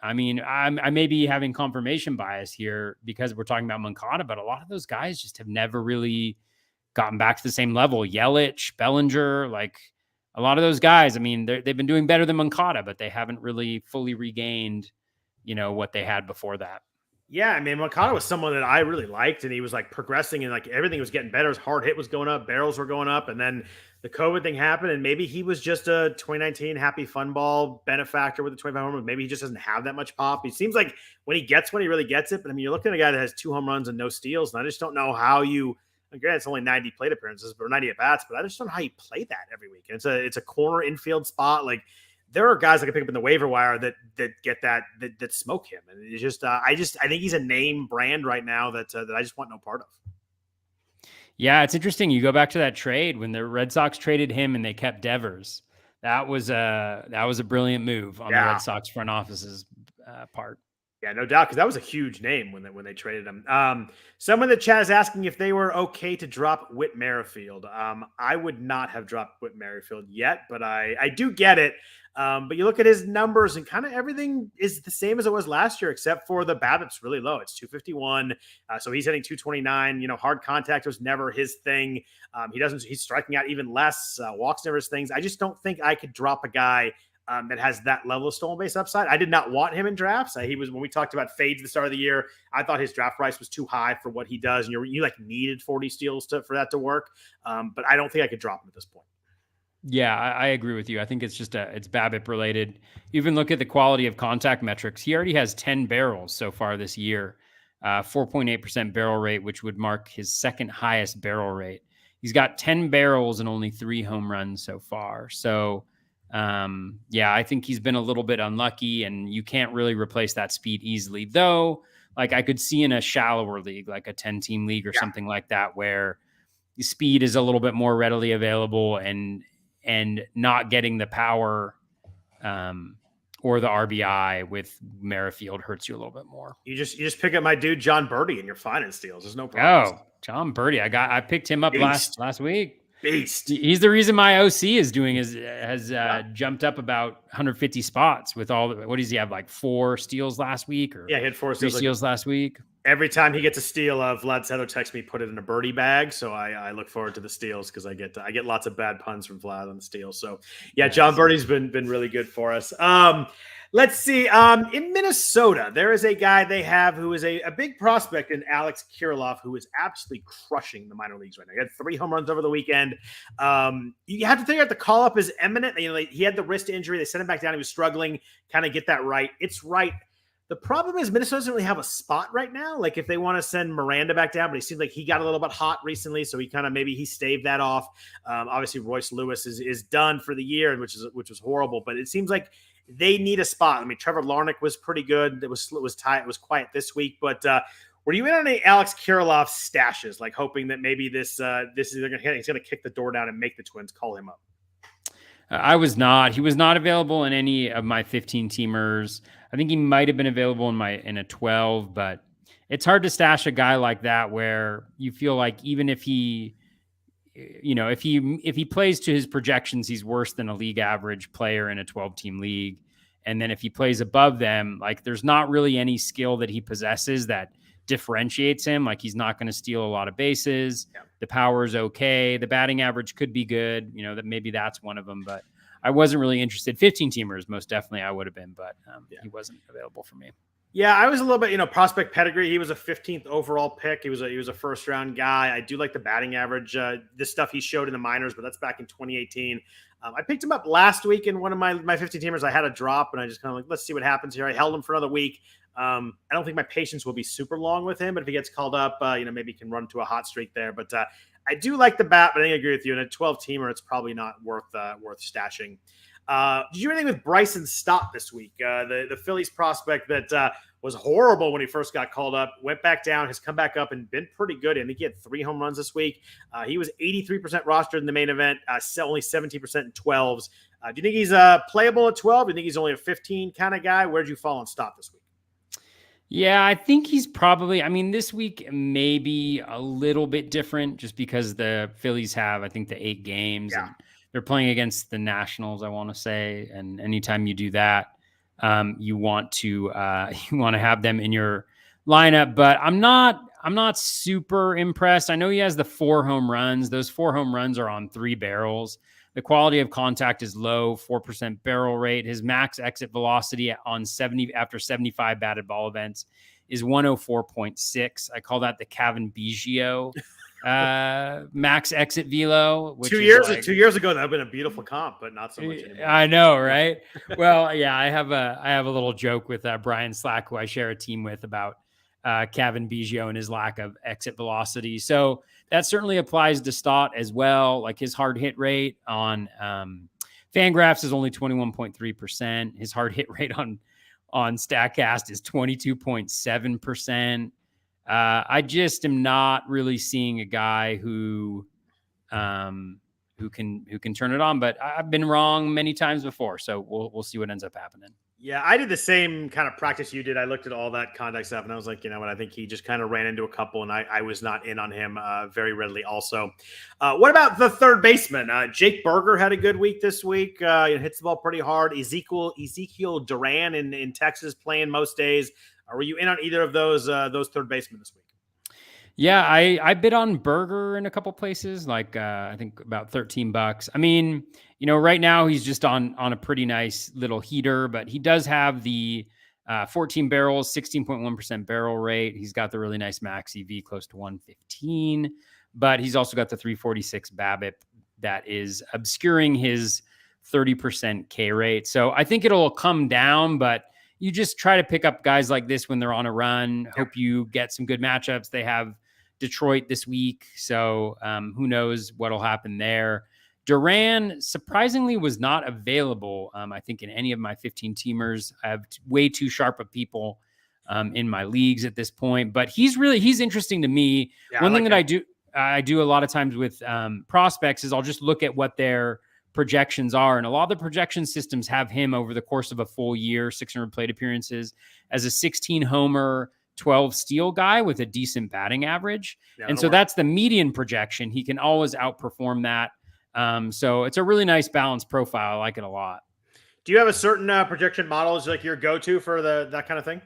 I mean, I may be having confirmation bias here because we're talking about Moncada, but a lot of those guys just have never really gotten back to the same level. Yelich, Bellinger, like a lot of those guys, I mean, they've been doing better than Moncada, but they haven't really fully regained, what they had before that. Yeah, I mean, Moncada was someone that I really liked, and he was like progressing, and like everything was getting better. His hard hit was going up, barrels were going up, and then the COVID thing happened, and maybe he was just a 2019 happy fun ball benefactor with the 25 home runs. Maybe he just doesn't have that much pop. He seems like when he gets one, he really gets it. But I mean, you're looking at a guy that has 2 home runs and no steals, and I just don't know how you. Granted, it's only 90 plate appearances, or 90 at bats, but I just don't know how you play that every week. And it's a corner infield spot, like. There are guys I can pick up in the waiver wire that get that smoke him, and it's just I think he's a name brand right now that I just want no part of. Yeah, it's interesting. You go back to that trade when the Red Sox traded him and they kept Devers. That was a brilliant move on the Red Sox front office's part. Yeah, no doubt, because that was a huge name when they traded him. Someone in the chat is asking if they were okay to drop Whit Merrifield. I would not have dropped Whit Merrifield yet, but I do get it. But you look at his numbers and kind of everything is the same as it was last year, except for the BABIP's really low. It's 251. So he's hitting 229. Hard contact was never his thing. He's striking out even less. Walks never his things. I just don't think I could drop a guy that has that level of stolen base upside. I did not want him in drafts. He was, when we talked about fades at the start of the year, I thought his draft price was too high for what he does. And you like needed 40 steals for that to work. But I don't think I could drop him at this point. Yeah, I agree with you. I think it's it's BABIP related. Even look at the quality of contact metrics. He already has 10 barrels so far this year, 4.8% barrel rate, which would mark his second highest barrel rate. He's got 10 barrels and only 3 home runs so far. So, I think he's been a little bit unlucky, and you can't really replace that speed easily. Though, like I could see in a shallower league, like a 10-team league or something like that, where the speed is a little bit more readily available and not getting the power or the RBI with Merrifield hurts you a little bit more. You just pick up my dude John Birdie and you're fine in steals. There's no problem. Oh, John Birdie. I picked him up last week. Beast. He's the reason my OC is has jumped up about 150 spots with all the, what does he have, like 4 steals last week? Or he had 4 steals last week. Every time he gets a steal, Vlad Sedler texts me, put it in a birdie bag. So I look forward to the steals because I get lots of bad puns from Vlad on the steals. So yeah, John Birdie's been really good for us. Let's see. In Minnesota, there is a guy they have who is a big prospect in Alex Kirilloff, who is absolutely crushing the minor leagues right now. He had 3 home runs over the weekend. You have to figure out the call up is imminent. He had the wrist injury. They sent him back down. He was struggling. Kind of get that right. It's right. The problem is Minnesota doesn't really have a spot right now. Like if they want to send Miranda back down, but he seems like he got a little bit hot recently, so he kind of maybe he staved that off. Obviously, Royce Lewis is done for the year, which was horrible. But it seems like they need a spot. I mean, Trevor Larnach was pretty good. It was tight. It was quiet this week. But were you in on any Alex Kirilloff stashes, like hoping that maybe this is he's going to kick the door down and make the Twins call him up? I was not. He was not available in any of my 15 teamers. I think he might have been available in a 12, but it's hard to stash a guy like that where you feel like even if he, if he plays to his projections, he's worse than a league average player in a 12-team league. And then if he plays above them, like there's not really any skill that he possesses that differentiates him. Like he's not going to steal a lot of bases. Yeah. The power is okay. The batting average could be good. That maybe that's one of them, but I wasn't really interested. 15 teamers, most definitely I would have been, but he wasn't available for me. Yeah, I was a little bit, prospect pedigree. He was a 15th overall pick. He was a first round guy. I do like the batting average. This stuff he showed in the minors, but that's back in 2018. I picked him up last week in one of my 15 teamers. I had a drop, and I just kind of like, let's see what happens here. I held him for another week. I don't think my patience will be super long with him, but if he gets called up, maybe he can run to a hot streak there. But I do like the bat, but I agree with you. In a 12-teamer, it's probably not worth stashing. Did you do anything with Bryson Stott this week? The Phillies prospect that was horrible when he first got called up, went back down, has come back up and been pretty good. I think he had 3 home runs this week. He was 83% rostered in the main event, only 17% in 12s. Do you think he's playable at 12? Do you think he's only a 15 kind of guy? Where'd you fall on stop this week? Yeah, I think he's probably, this week may be a little bit different just because the Phillies have, I think, the 8 games. Yeah. And they're playing against the Nationals, I want to say. And anytime you do that, you want to have them in your lineup. But I'm not super impressed. I know he has the 4 home runs. Those 4 home runs are on 3 barrels. The quality of contact is low, 4% barrel rate. His max exit velocity on 70 after 75 batted ball events is 104.6. I call that the Kevin Biggio max exit velo. Which 2 years ago, that would have been a beautiful comp, but not so much anymore. I know, right? Well, yeah, I have a little joke with Brian Slack, who I share a team with, about Kevin Biggio and his lack of exit velocity. So that certainly applies to Stott as well. Like his hard hit rate on Fangraphs is only 21.3%. His hard hit rate on StatCast is 22.7%. I just am not really seeing a guy who can turn it on, but I've been wrong many times before. So we'll see what ends up happening. Yeah, I did the same kind of practice you did. I looked at all that contact stuff and I was like, you know what? I think he just kind of ran into a couple and I was not in on him very readily also. What about the third baseman? Jake Berger had a good week this week. Hits the ball pretty hard. Ezekiel Duran in Texas playing most days. Were you in on either of those third basemen this week? Yeah, I bid on Berger in a couple places, like I think about $13. Right now he's just on a pretty nice little heater, but he does have the 14 barrels, 16.1% barrel rate. He's got the really nice max EV close to 115, but he's also got the 346 BABIP that is obscuring his 30% K rate. So I think it'll come down, but you just try to pick up guys like this when they're on a run. Hope you get some good matchups. They have Detroit this week, so who knows what'll happen there. Duran surprisingly was not available, I think, in any of my 15 teamers. I have way too sharp of people in my leagues at this point, but he's interesting to me. Yeah, One thing that I do a lot of times with prospects is I'll just look at what their projections are, and a lot of the projection systems have him over the course of a full year, 600 plate appearances, as a 16 homer, 12 steal guy with a decent batting average. Yeah, and so that's the median projection. He can always outperform that. So it's a really nice balanced profile. I like it a lot. Do you have a certain projection model as like your go-to for that kind of thing?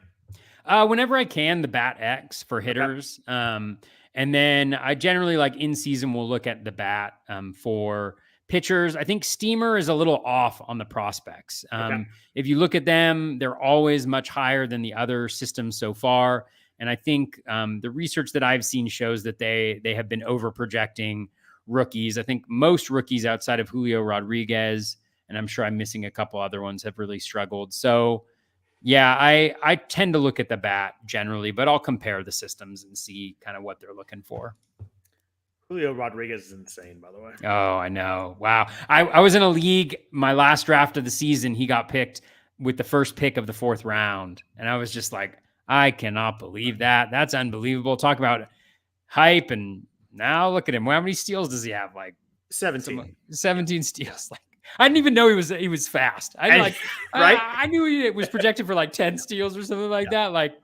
Whenever I can, the Bat X for hitters. Okay. And then I generally, like in season, will look at the Bat for pitchers. I think Steamer is a little off on the prospects. Okay. If you look at them, they're always much higher than the other systems so far. And I think the research that I've seen shows that they have been over projecting rookies. I think most rookies outside of Julio Rodriguez, and I'm sure I'm missing a couple other ones, have really struggled. So yeah, I tend to look at the Bat generally, but I'll compare the systems and see kind of what they're looking for. Julio Rodriguez is insane, by the way. Oh, I know. Wow. I was in a league, my last draft of the season, he got picked with the first pick of the 4th round. And I was just like, I cannot believe that. That's unbelievable. Talk about hype. And now look at him. How many steals does he have? Like 17 steals. Like, I didn't even know he was fast. Right? I knew he was projected for like 10 steals or something like that. Like,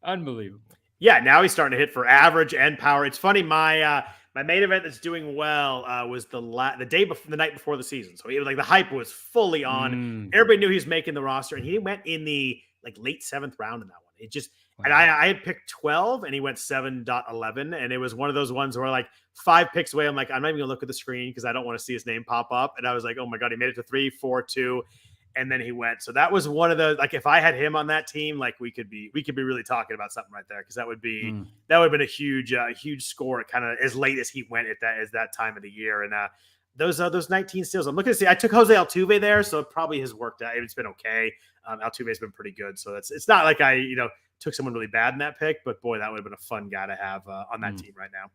unbelievable. Yeah, now he's starting to hit for average and power. It's funny, my main event that's doing well was the night before the season. So it was like the hype was fully on. Everybody knew he was making the roster, and he went in the like late 7th round in that one. It just and I had picked 12, and he went 7.11, and it was one of those ones where like 5 picks away, I'm like, I'm not even gonna look at the screen because I don't want to see his name pop up. And I was like, oh my god, he made it to 3, 4, 2. And then he went. So that was one of the, like, if I had him on that team, like we could be really talking about something right there. Cause that would have been a huge score kind of as late as he went at that time of the year. And those 19 steals, I'm looking to see, I took Jose Altuve there. So it probably has worked out. It's been okay. Altuve's been pretty good. So it's not like I, took someone really bad in that pick, but boy, that would have been a fun guy to have on that team right now.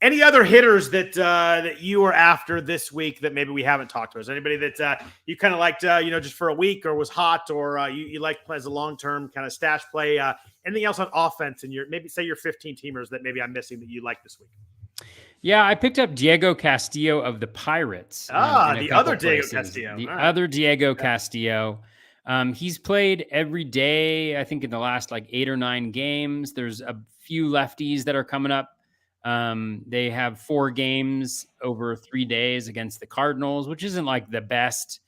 Any other hitters that you were after this week that maybe we haven't talked about? Is there anybody that you kind of liked, just for a week, or was hot, or you like as a long-term kind of stash play? Anything else on offense in your, maybe say your 15 teamers that maybe I'm missing that you like this week? Yeah, I picked up Diego Castillo of the Pirates. The other Diego Castillo. The other Diego Castillo. He's played every day, I think, in the last like 8 or 9 games. There's a few lefties that are coming up. They have 4 games over 3 days against the Cardinals, which isn't like the best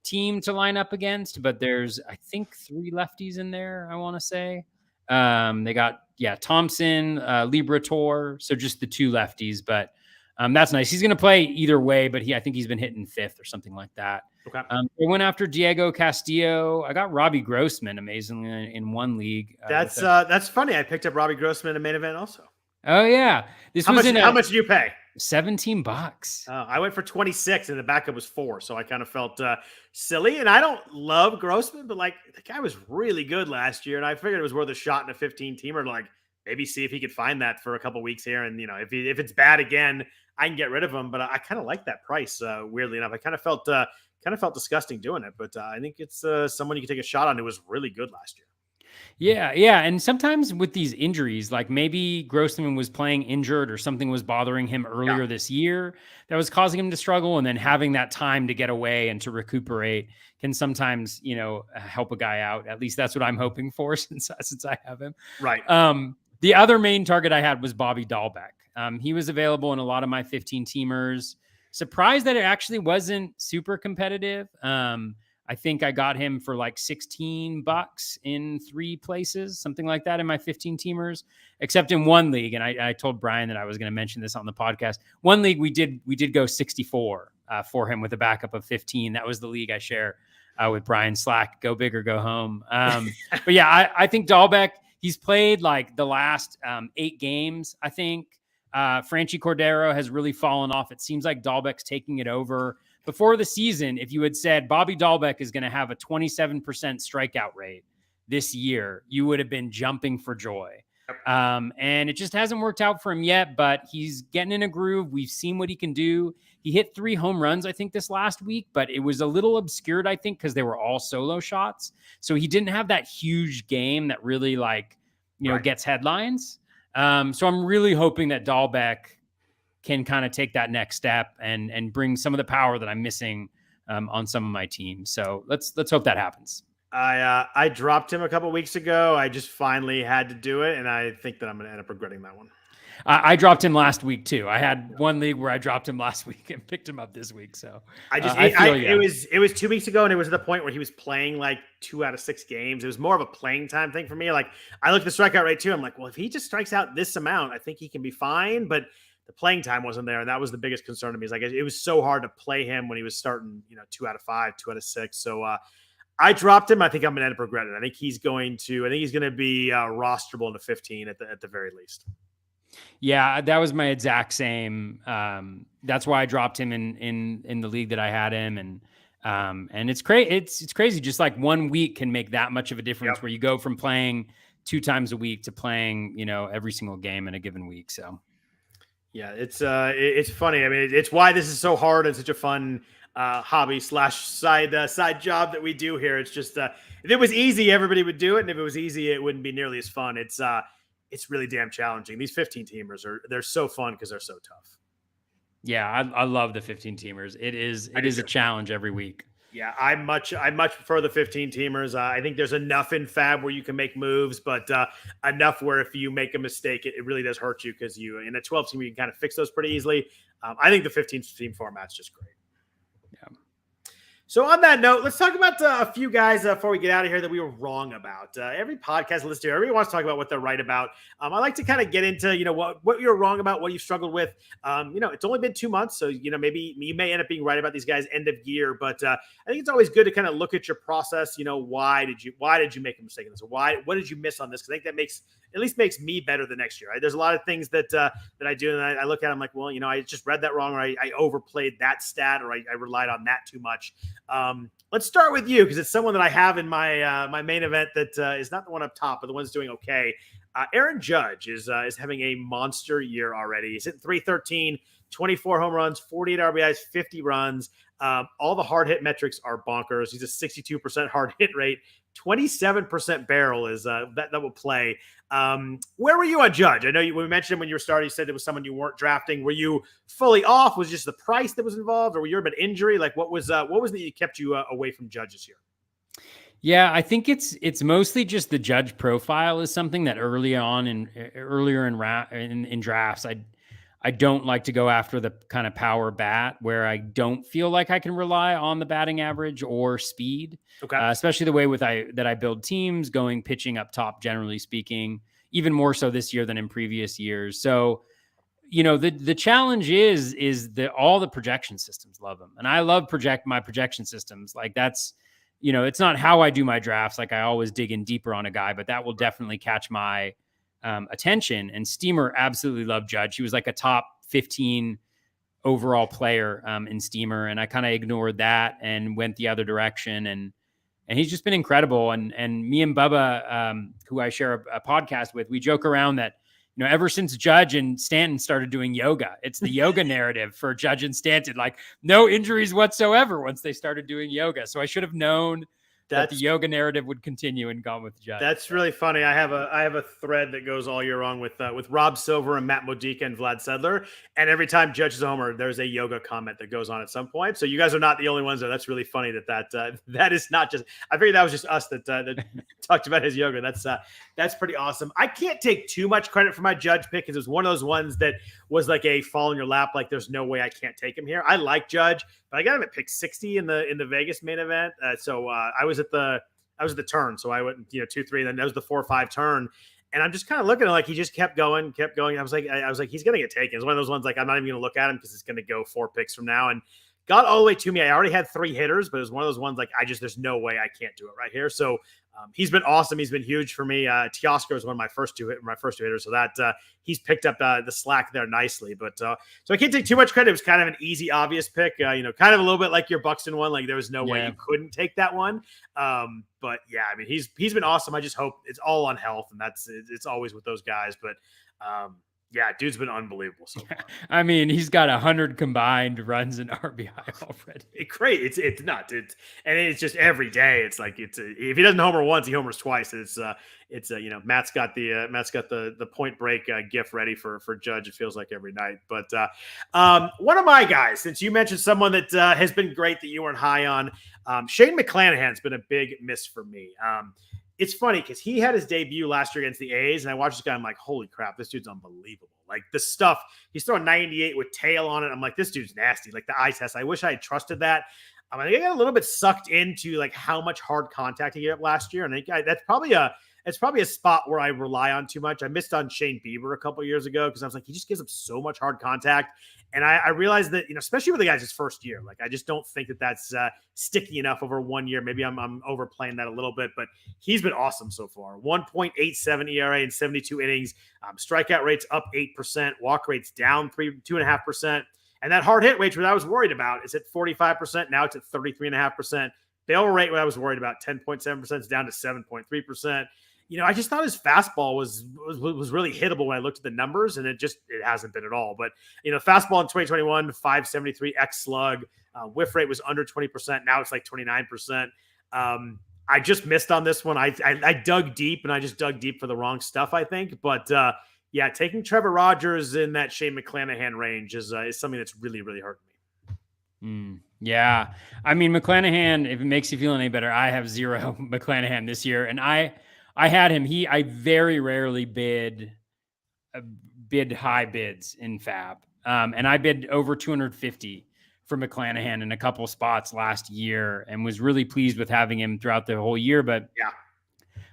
team to line up against, but there's, I think, 3 lefties in there, I want to say. They got, Thompson, Liberator, so just the 2 lefties, but that's nice. He's going to play either way, but I think he's been hitting 5th or something like that. Okay. I went after Diego Castillo. I got Robbie Grossman, amazingly, in one league. That's funny. I picked up Robbie Grossman in a main event also. Oh yeah, how much did you pay? $17. I went for 26 and the backup was 4. So I kind of felt silly, and I don't love Grossman, but like the guy was really good last year. And I figured it was worth a shot in a 15 teamer to like maybe see if he could find that for a couple weeks here. And, if it's bad again, I can get rid of him, but I kind of like that price. Weirdly enough, I kind of felt disgusting doing it, but I think it's someone you can take a shot on who was really good last year. Yeah. And sometimes with these injuries, like maybe Grossman was playing injured or something was bothering him earlier this year that was causing him to struggle. And then having that time to get away and to recuperate can sometimes, help a guy out. At least that's what I'm hoping for since I have him. Right. The other main target I had was Bobby Dahlbeck. He was available in a lot of my 15 teamers. Surprised that it actually wasn't super competitive. I think I got him for like $16 in 3 places, something like that in my 15 teamers, except in one league. And I told Brian that I was going to mention this on the podcast. One league we did go 64 for him with a backup of 15. That was the league I share with Brian Slack. Go big or go home. But yeah, I think Dahlbeck, he's played like the last 8 games, I think. Franchi Cordero has really fallen off. It seems like Dahlbeck's taking it over. Before the season, if you had said Bobby Dahlbeck is going to have a 27% strikeout rate this year, you would have been jumping for joy. And it just hasn't worked out for him yet, but he's getting in a groove. We've seen what he can do. He hit 3 home runs, I think, this last week, but it was a little obscured, I think, because they were all solo shots. So he didn't have that huge game that really gets headlines. So I'm really hoping that Dahlbeck can kind of take that next step and bring some of the power that I'm missing on some of my teams. So let's hope that happens. I dropped him a couple weeks ago. I just finally had to do it, and I think that I'm going to end up regretting that one. I dropped him last week too. I had one league where I dropped him last week and picked him up this week. So it was 2 weeks ago, and it was at the point where he was playing like 2 out of 6 games. It was more of a playing time thing for me. Like I looked at the strikeout rate too. I'm like, well, if he just strikes out this amount, I think he can be fine. But the playing time wasn't there, and that was the biggest concern to me. Is like it was so hard to play him when he was starting, 2 out of 5, 2 out of 6. So I dropped him. I think I'm going to end up regretting it. I think he's going to be rosterable in the 15 at the very least. Yeah, that was my exact same. That's why I dropped him in the league that I had him, and it's crazy. It's crazy. Just like 1 week can make that much of a difference. Where you go from playing 2 times a week to playing, every single game in a given week. So. Yeah, it's funny. I mean, it's why this is so hard and such a fun hobby / side job that we do here. It's just if it was easy, everybody would do it, and if it was easy, it wouldn't be nearly as fun. It's really damn challenging. These 15 teamers they're so fun because they're so tough. Yeah, I love the 15 teamers. It is a challenge every week. Yeah, I much prefer the 15 teamers. I think there's enough in FAAB where you can make moves, but enough where if you make a mistake, it really does hurt you because in a 12 team you can kind of fix those pretty easily. I think the 15 team format's just great. Yeah. So on that note, let's talk about a few guys before we get out of here that we were wrong about. Every podcast I listen to, everybody wants to talk about what they're right about. I like to kind of get into, what you're wrong about, what you've struggled with. It's only been 2 months, so, maybe you may end up being right about these guys end of year, but I think it's always good to kind of look at your process. Why did you make a mistake in this? What did you miss on this? Because I think that makes at least makes me better the next year. Right? There's a lot of things that I do, and I look at them like, well, I just read that wrong, or I overplayed that stat, or I relied on that too much. Let's start with you, because it's someone that I have in my my main event that is not the one up top, but the one's doing okay. Aaron Judge is having a monster year already. He's hitting 313, 24 home runs, 48 RBIs, 50 runs. All the hard hit metrics are bonkers. He's a 62% hard hit rate, 27% barrel is that will play. Where were you on Judge? I know when we mentioned him when you were starting, you said it was someone you weren't drafting. Were you fully off? Was it just the price that was involved, or were you about injury? Like what was that kept you away from Judge this year? Yeah, I think it's mostly just the Judge profile is something that earlier in drafts, I don't like to go after the kind of power bat where I don't feel like I can rely on the batting average or speed. Okay. Especially the way that I build teams going pitching up top, generally speaking, even more so this year than in previous years. So, the challenge is that all the projection systems love them. And I love my projection systems. Like that's, it's not how I do my drafts. Like I always dig in deeper on a guy, but that will definitely catch my attention. And Steamer absolutely loved Judge. He was like a top 15 overall player in Steamer. And I kind of ignored that and went the other direction. And he's just been incredible. And me and Bubba, who I share a podcast with, we joke around that, ever since Judge and Stanton started doing yoga, it's the yoga narrative for Judge and Stanton, like no injuries whatsoever once they started doing yoga. So I should have known that the yoga narrative would continue and gone with Judge. That's really funny. I have a thread that goes all year long with Rob Silver and Matt Modica and Vlad Sedler. And every time Judge is a homer, there's a yoga comment that goes on at some point. So you guys are not the only ones there. That's really funny that is not just, I figured that was just us that talked about his yoga. That's pretty awesome. I can't take too much credit for my Judge pick because it was one of those ones that was like a fall in your lap. Like there's no way I can't take him here. I like Judge, but I got him at pick 60 in the Vegas main event. So I was at the turn. So I went, 2-3, and then that was the 4-5 turn. And I'm just kind of looking at like, he just kept going. I was like, he's going to get taken. It's one of those ones, like, I'm not even going to look at him because it's going to go 4 picks from now. And got all the way to me. I already had 3 hitters, but it was one of those ones, like, there's no way I can't do it right here. So he's been awesome. He's been huge for me. Teoscar was one of my first two hitters. So that he's picked up the slack there nicely. But so I can't take too much credit. It was kind of an easy, obvious pick, kind of a little bit like your Buxton one. Like there was no way you couldn't take that one. But yeah, I mean, he's been awesome. I just hope it's all on health, and it's always with those guys. But yeah, dude's been unbelievable so far. I mean, he's got 100 combined runs and RBI already. Great. It's nuts. And it's just every day. It's like if he doesn't homer once, he homers twice. It's Matt's got the Point Break gif ready for Judge. It feels like every night. But one of my guys, since you mentioned someone that has been great that you weren't high on, Shane McClanahan's been a big miss for me. It's funny because he had his debut last year against the A's, and I watched this guy. I'm like, holy crap, this dude's unbelievable. Like the stuff, he's throwing 98 with tail on it. I'm like, this dude's nasty. Like the eye test. I wish I had trusted that. I think I got a little bit sucked into like how much hard contact he gave up last year. And I think that's probably a spot where I rely on too much. I missed on Shane Bieber a couple of years ago because I was like, he just gives up so much hard contact. And I realized that, especially with the guys his first year, like I just don't think that's sticky enough over 1 year. Maybe I'm overplaying that a little bit, but he's been awesome so far. 1.87 ERA in 72 innings. Strikeout rates up 8%. Walk rates down 2.5%. And that hard hit rate, what I was worried about, is at 45%. Now it's at 33.5%. Barrel rate, what I was worried about, 10.7%, is down to 7.3%. I just thought his fastball was really hittable when I looked at the numbers, and it hasn't been at all. But, fastball in 2021, 573 X slug. Whiff rate was under 20%. Now it's like 29%. I just missed on this one. I dug deep, and I just dug deep for the wrong stuff, I think. But, yeah, taking Trevor Rogers in that Shane McClanahan range is something that's really, really hurting me. Yeah. I mean, McClanahan, if it makes you feel any better, I have 0 McClanahan this year, and I had him. I very rarely bid high bids in FAAB. And I bid over 250 for McClanahan in a couple spots last year and was really pleased with having him throughout the whole year. But yeah,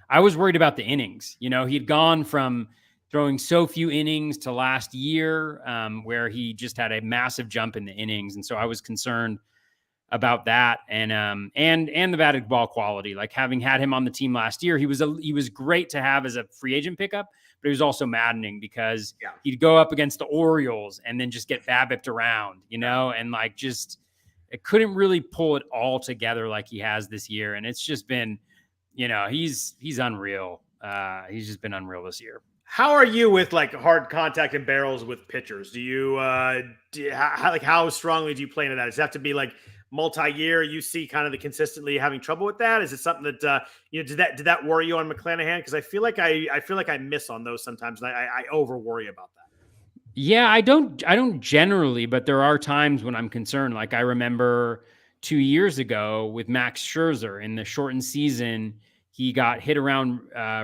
I was worried about the innings. He'd gone from throwing so few innings to last year where he just had a massive jump in the innings. And so I was concerned about that, and the batted ball quality. Like having had him on the team last year, he was great to have as a free agent pickup, but he was also maddening because he'd go up against the Orioles and then just get BABIP'd around, and like just it couldn't really pull it all together like he has this year. And it's just been, he's unreal. He's just been unreal this year. How are you with like hard contact and barrels with pitchers? Do you, how strongly do you play into that? Does it have to be like multi-year? You see kind of the consistently having trouble with that? Is it something that, did that worry you on McClanahan? Cause I feel like I miss on those sometimes. And I over worry about that. Yeah, I don't generally, but there are times when I'm concerned. Like I remember 2 years ago with Max Scherzer in the shortened season, he got hit around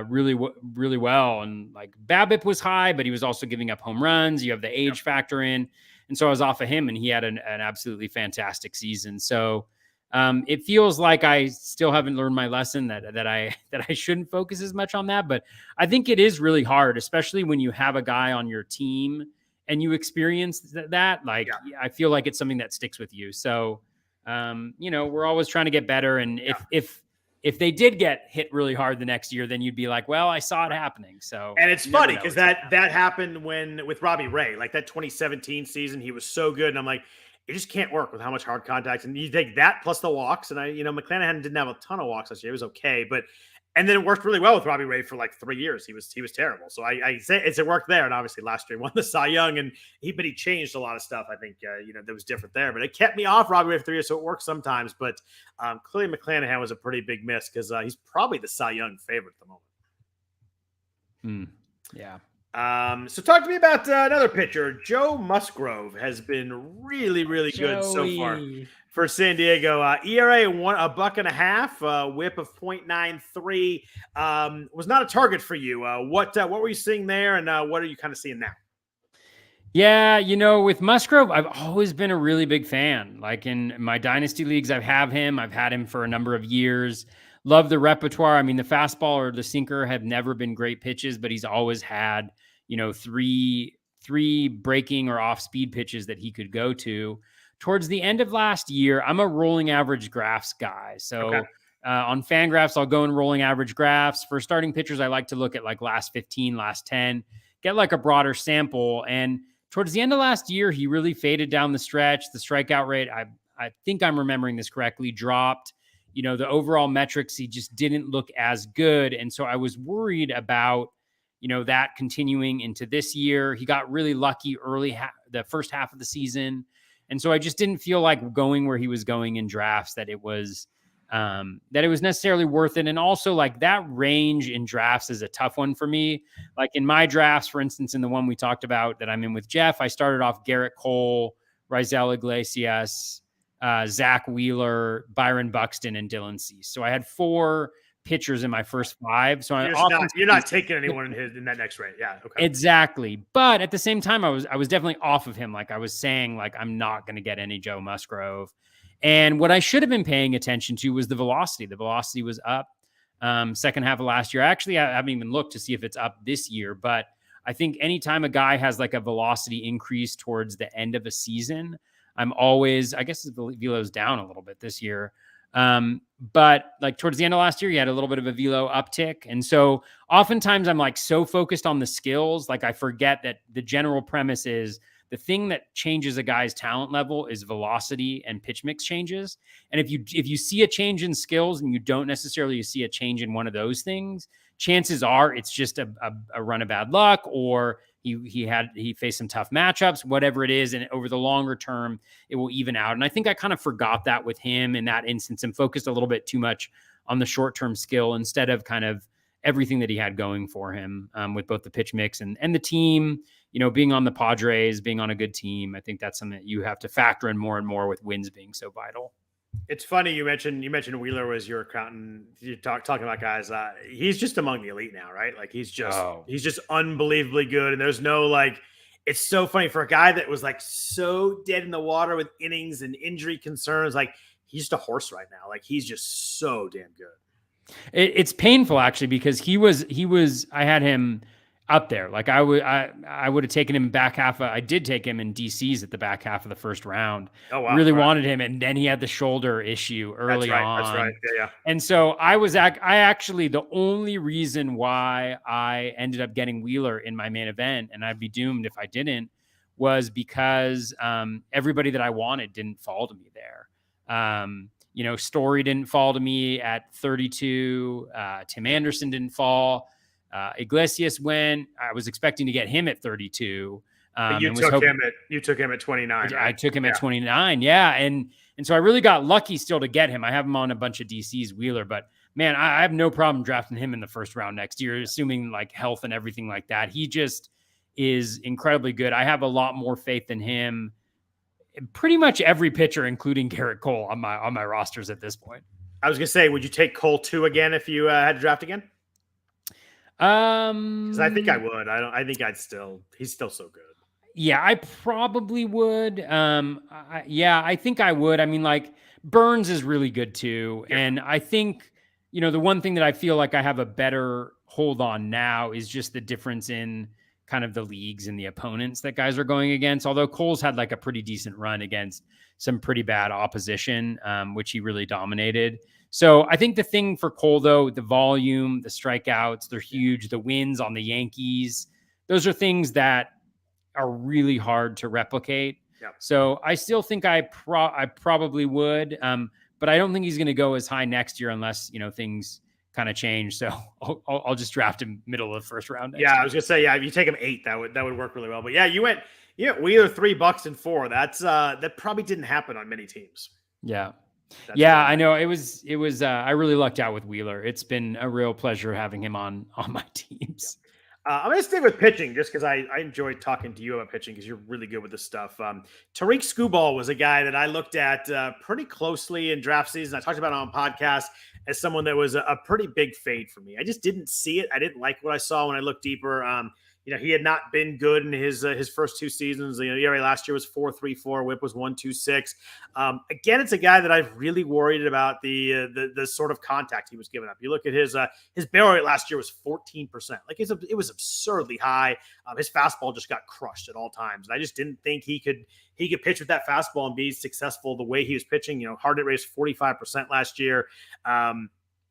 really well. And like BABIP was high, but he was also giving up home runs. You have the age factor in. And so I was off of him and he had an absolutely fantastic season. So it feels like I still haven't learned my lesson that I shouldn't focus as much on that. But I think it is really hard, especially when you have a guy on your team and you experience that. Like, I feel like it's something that sticks with you. So, we're always trying to get better. And if they did get hit really hard the next year, then you'd be like, well, I saw it happening. So, and it's funny because that happened with Robbie Ray, like that 2017 season, he was so good. And I'm like, it just can't work with how much hard contact. And you take that plus the walks. And McClanahan didn't have a ton of walks last year. It was okay. And then it worked really well with Robbie Ray for like 3 years. He was terrible. So I say it worked there. And obviously last year he won the Cy Young but he changed a lot of stuff. I think, that was different there, but it kept me off Robbie Ray for 3 years. So it works sometimes, but clearly McClanahan was a pretty big miss because he's probably the Cy Young favorite at the moment. Yeah. So talk to me about another pitcher. Joe Musgrove has been really, really good so far for San Diego. ERA $1.50, WHIP of 0.93. Was not a target for you. What were you seeing there, and what are you kind of seeing now? Yeah, with Musgrove, I've always been a really big fan. Like in my dynasty leagues, I've had him for a number of years. Love the repertoire. I mean, the fastball or the sinker have never been great pitches, but he's always had, three breaking or off speed pitches that he could go to. Towards the end of last year, I'm a rolling average graphs guy. So on Fangraphs, I'll go in rolling average graphs. For starting pitchers, I like to look at like last 15, last 10, get like a broader sample. And towards the end of last year, he really faded down the stretch. The strikeout rate, I think I'm remembering this correctly, dropped. The overall metrics, he just didn't look as good. And so I was worried about, that continuing into this year. He got really lucky the first half of the season. And so I just didn't feel like going where he was going in drafts, that it was necessarily worth it. And also like that range in drafts is a tough one for me. Like in my drafts, for instance, in the one we talked about that I'm in with Jeff, I started off Garrett Cole, Raisel Iglesias, Zach Wheeler, Byron Buxton, and Dylan Cease. So I had 4 pitchers in my first 5. So you're not taking anyone in that next range. Yeah. Okay. Exactly. But at the same time, I was definitely off of him. Like I was saying, like, I'm not going to get any Joe Musgrove. And what I should have been paying attention to was the velocity. The velocity was up second half of last year. Actually, I haven't even looked to see if it's up this year, but I think anytime a guy has like a velocity increase towards the end of a season, I'm always, I guess the velo's down a little bit this year. But like towards the end of last year, he had a little bit of a velo uptick. And so oftentimes I'm like so focused on the skills, like I forget that the general premise is the thing that changes a guy's talent level is velocity and pitch mix changes. And if you see a change in skills and you don't necessarily see a change in one of those things, chances are it's just a run of bad luck, or he faced some tough matchups, whatever it is. And over the longer term, it will even out. And I think I kind of forgot that with him in that instance and focused a little bit too much on the short-term skill instead of kind of everything that he had going for him with both the pitch mix and the team, being on the Padres, being on a good team. I think that's something that you have to factor in more and more with wins being so vital. It's funny you mentioned Wheeler was your accountant. You're talking about guys. He's just among the elite now, right? Like he's just unbelievably good. And there's no like, it's so funny for a guy that was like so dead in the water with innings and injury concerns. Like he's just a horse right now. Like he's just so damn good. It's painful actually because he was. I had him up there. Like I would have taken him back half. I did take him in DCs at the back half of the first round. Oh, wow. Really wanted him. And then he had the shoulder issue early on. That's right. Yeah. And so I actually, the only reason why I ended up getting Wheeler in my main event, and I'd be doomed if I didn't, was because everybody that I wanted didn't fall to me there. Story didn't fall to me at 32. Tim Anderson didn't fall. Iglesias went. I was expecting to get him at 32. You took him at 29. Right? I took him at 29. Yeah. And so I really got lucky still to get him. I have him on a bunch of DCs, Wheeler, but man, I have no problem drafting him in the first round next year, assuming like health and everything like that. He just is incredibly good. I have a lot more faith in him. Pretty much every pitcher, including Garrett Cole, on my rosters at this point. I was gonna say, would you take Cole 2 again if you had to draft again? Because I think I would. I think he's still so good. Yeah, I probably would. I think I would. I mean, like Burns is really good too. Yeah. And I think, the one thing that I feel like I have a better hold on now is just the difference in kind of the leagues and the opponents that guys are going against. Although Cole's had like a pretty decent run against some pretty bad opposition, which he really dominated. So I think the thing for Cole, though, the volume, the strikeouts, they're huge. The wins on the Yankees, those are things that are really hard to replicate. Yep. So I still think I probably would, but I don't think he's going to go as high next year unless, things kind of change. So I'll just draft him middle of the first round. Yeah, I was going to say, if you take him 8, that would work really well. But yeah, you went Wheeler $3 and 4. That probably didn't happen on many teams. Yeah. I know it was, I really lucked out with Wheeler. It's been a real pleasure having him on my teams. I'm going to stay with pitching just because I enjoyed talking to you about pitching because you're really good with this stuff. Tariq Skubal was a guy that I looked at pretty closely in draft season. I talked about it on podcast as someone that was a pretty big fade for me. I just didn't see it. I didn't like what I saw when I looked deeper. He had not been good in his first 2 seasons. ERA last year was 4.34, WHIP was 1.26. Again, it's a guy that I've really worried about the sort of contact he was giving up. You look at his barrel rate last year was 14%. Like it was absurdly high. His fastball just got crushed at all times, and I just didn't think he could pitch with that fastball and be successful the way he was pitching. Hard hit rate was 45% last year.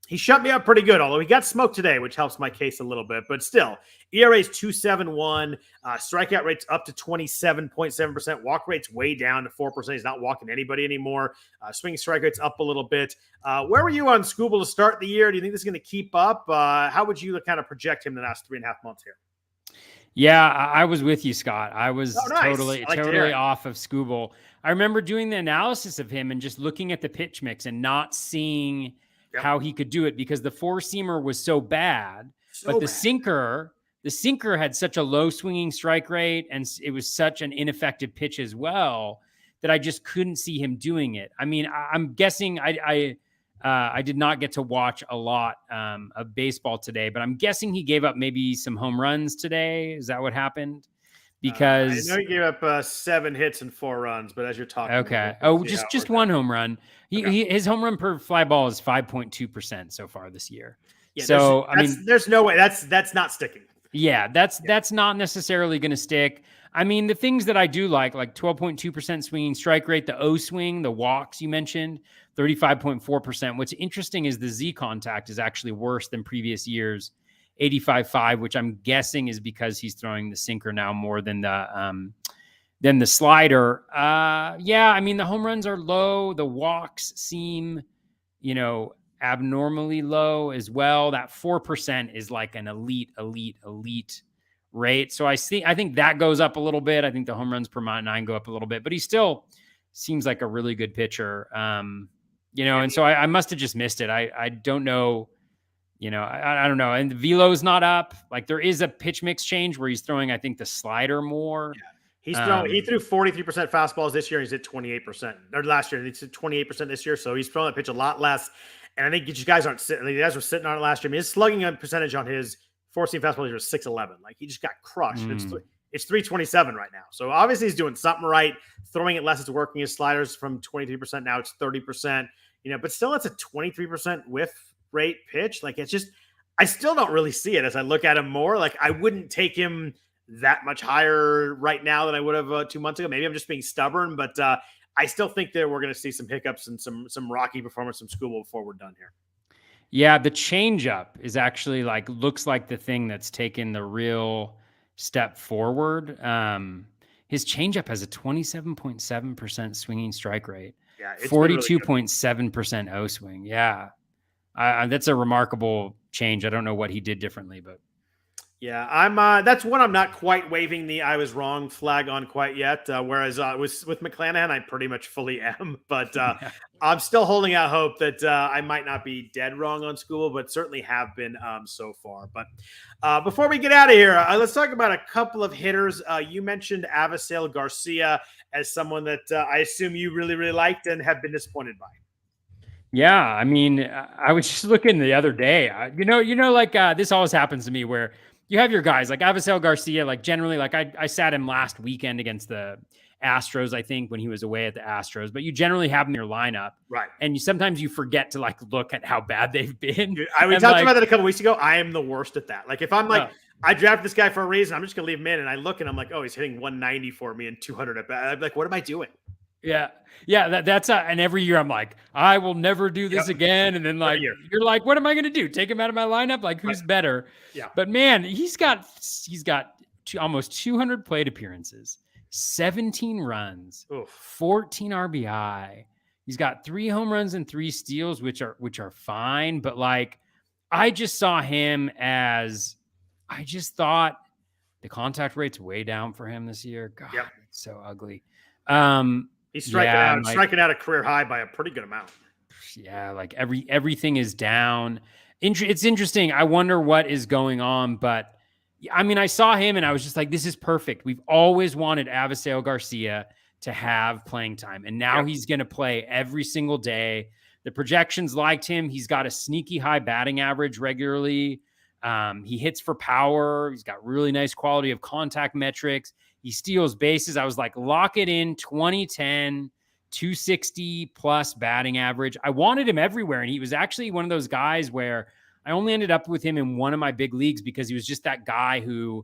He shut me up pretty good, although he got smoked today, which helps my case a little bit. But still, ERA is 2.71, strikeout rate's up to 27.7%, walk rate's way down to 4%. He's not walking anybody anymore. Swinging strike rate's up a little bit. Where were you on Skubal to start the year? Do you think this is going to keep up? How would you kind of project him the last 3.5 months here? Yeah, I was with you, Scott. I was nice. totally off of Skubal. I remember doing the analysis of him and just looking at the pitch mix and not seeing how he could do it because the 4-seamer was so bad, but the sinker had such a low swinging strike rate and it was such an ineffective pitch as well that I just couldn't see him doing it. I mean, I'm guessing I did not get to watch a lot of baseball today, but I'm guessing he gave up maybe some home runs today. Is that what happened? Because I know he gave up 7 hits and 4 runs, but as you're talking, okay. Just one home run. His home run per fly ball is 5.2% so far this year. Yeah, so there's no way that's not sticking. Yeah, that's not necessarily going to stick. I mean, the things that I do like 12.2% swinging strike rate, the O swing, the walks you mentioned, 35.4%. What's interesting is the Z contact is actually worse than previous years. 85.5, which I'm guessing is because he's throwing the sinker now more than the slider. I mean, the home runs are low. The walks seem, abnormally low as well. That 4% is like an elite rate. So I think that goes up a little bit. I think the home runs per 9 go up a little bit, but he still seems like a really good pitcher. And so I must have just missed it. I don't know. I don't know. And the velo's not up. Like there is a pitch mix change where he's throwing, I think, the slider more. Yeah. He threw 43% fastballs this year. He's at 28%. Or last year, he's at 28% this year. So he's throwing that pitch a lot less. And I think you guys aren't sitting. You guys were sitting on it last year. I mean, his slugging percentage on his 4-seam fastball was 6.11. Like he just got crushed. It's 3.27 right now. So obviously he's doing something right. Throwing it less is working. His sliders from 23%, now it's 30%. But still, it's a 23% whiff rate pitch. Like it's just, I still don't really see it as I look at him more. Like I wouldn't take him that much higher right now than I would have 2 months ago. Maybe I'm just being stubborn, but I still think that we're going to see some hiccups and some rocky performance from Skubal before we're done here. Yeah, the changeup is actually looks like the thing that's taken the real step forward. His changeup has a 27.7% swinging strike rate, Yeah, it's been really good. 42.7% O swing. Yeah, that's a remarkable change. I don't know what he did differently, but yeah, I'm. That's one I'm not quite waving the "I was wrong" flag on quite yet. Whereas with McClanahan, I pretty much fully am. But yeah. I'm still holding out hope that I might not be dead wrong on School, but certainly have been so far. But before we get out of here, let's talk about a couple of hitters. You mentioned Avisail Garcia as someone that I assume you really, really liked and have been disappointed by. Yeah, I mean, I was just looking the other day. This always happens to me where you have your guys like Avisail Garcia. Like generally, like I sat him last weekend against the Astros, I think, when he was away at the Astros. But you generally have him in your lineup, right? And sometimes you forget to look at how bad they've been. Dude, we talked about that a couple weeks ago. I am the worst at that. Like if I'm like, I drafted this guy for a reason, I'm just gonna leave him in, and I look and I'm like, oh, he's hitting 190 for me and 200 at bat. I'm like, what am I doing? Yeah. That's and every year I'm like, I will never do this again. And then you're like, what am I going to do? Take him out of my lineup? Like who's better? Yeah. But man, he's got almost 200 plate appearances, 17 runs, 14 RBI. He's got 3 home runs and 3 steals, which are fine. But I just saw him as, I just thought the contact rate's way down for him this year. God, it's so ugly. He's striking out a career high by a pretty good amount. Yeah, everything is down. It's interesting. I wonder what is going on, but I mean, I saw him and I was just like, this is perfect. We've always wanted Avisail Garcia to have playing time, and now he's going to play every single day. The projections liked him. He's got a sneaky high batting average regularly. He hits for power. He's got really nice quality of contact metrics. He steals bases. I was like, lock it in 2010, 260 plus batting average. I wanted him everywhere. And he was actually one of those guys where I only ended up with him in one of my big leagues because he was just that guy who,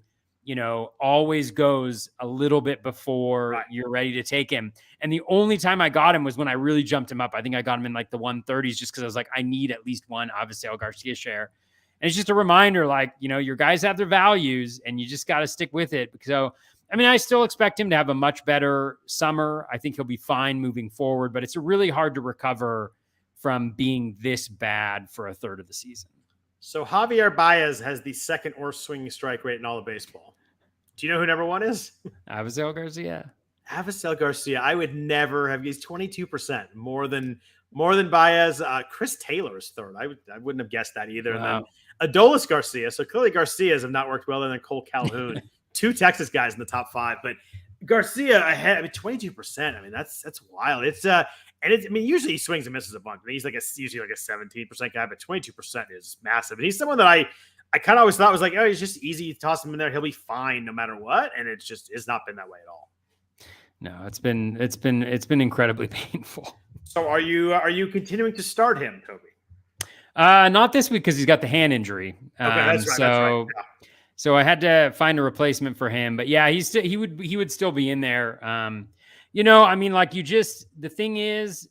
always goes a little bit before you're ready to take him. And the only time I got him was when I really jumped him up. I think I got him in the 130s just because I was like, I need at least one Avisail Garcia share. And it's just a reminder, your guys have their values and you just got to stick with it. So, I mean, I still expect him to have a much better summer. I think he'll be fine moving forward, but it's really hard to recover from being this bad for a third of the season. So Javier Baez has the second worst swinging strike rate in all of baseball. Do you know who number 1 is? Avisail Garcia. Avisail Garcia. I would never have. He's 22%, more than Baez. Chris Taylor is third. I wouldn't have guessed that either. Wow. And then Adolis Garcia. So clearly Garcias have not worked well. And then Cole Calhoun. 2 Texas guys in the top 5, but Garcia ahead. I mean, 22%. I mean, that's wild. Usually he swings and misses a bunch. I mean, he's usually like a 17% guy, but 22% is massive. And he's someone that I kind of always thought was like, oh, he's just easy. Toss him in there, he'll be fine no matter what. And it's not been that way at all. No, it's been incredibly painful. So are you continuing to start him, Toby? Not this week because he's got the hand injury. Okay, that's right. That's right. Yeah. So I had to find a replacement for him, but yeah, he would still be in there. The thing is,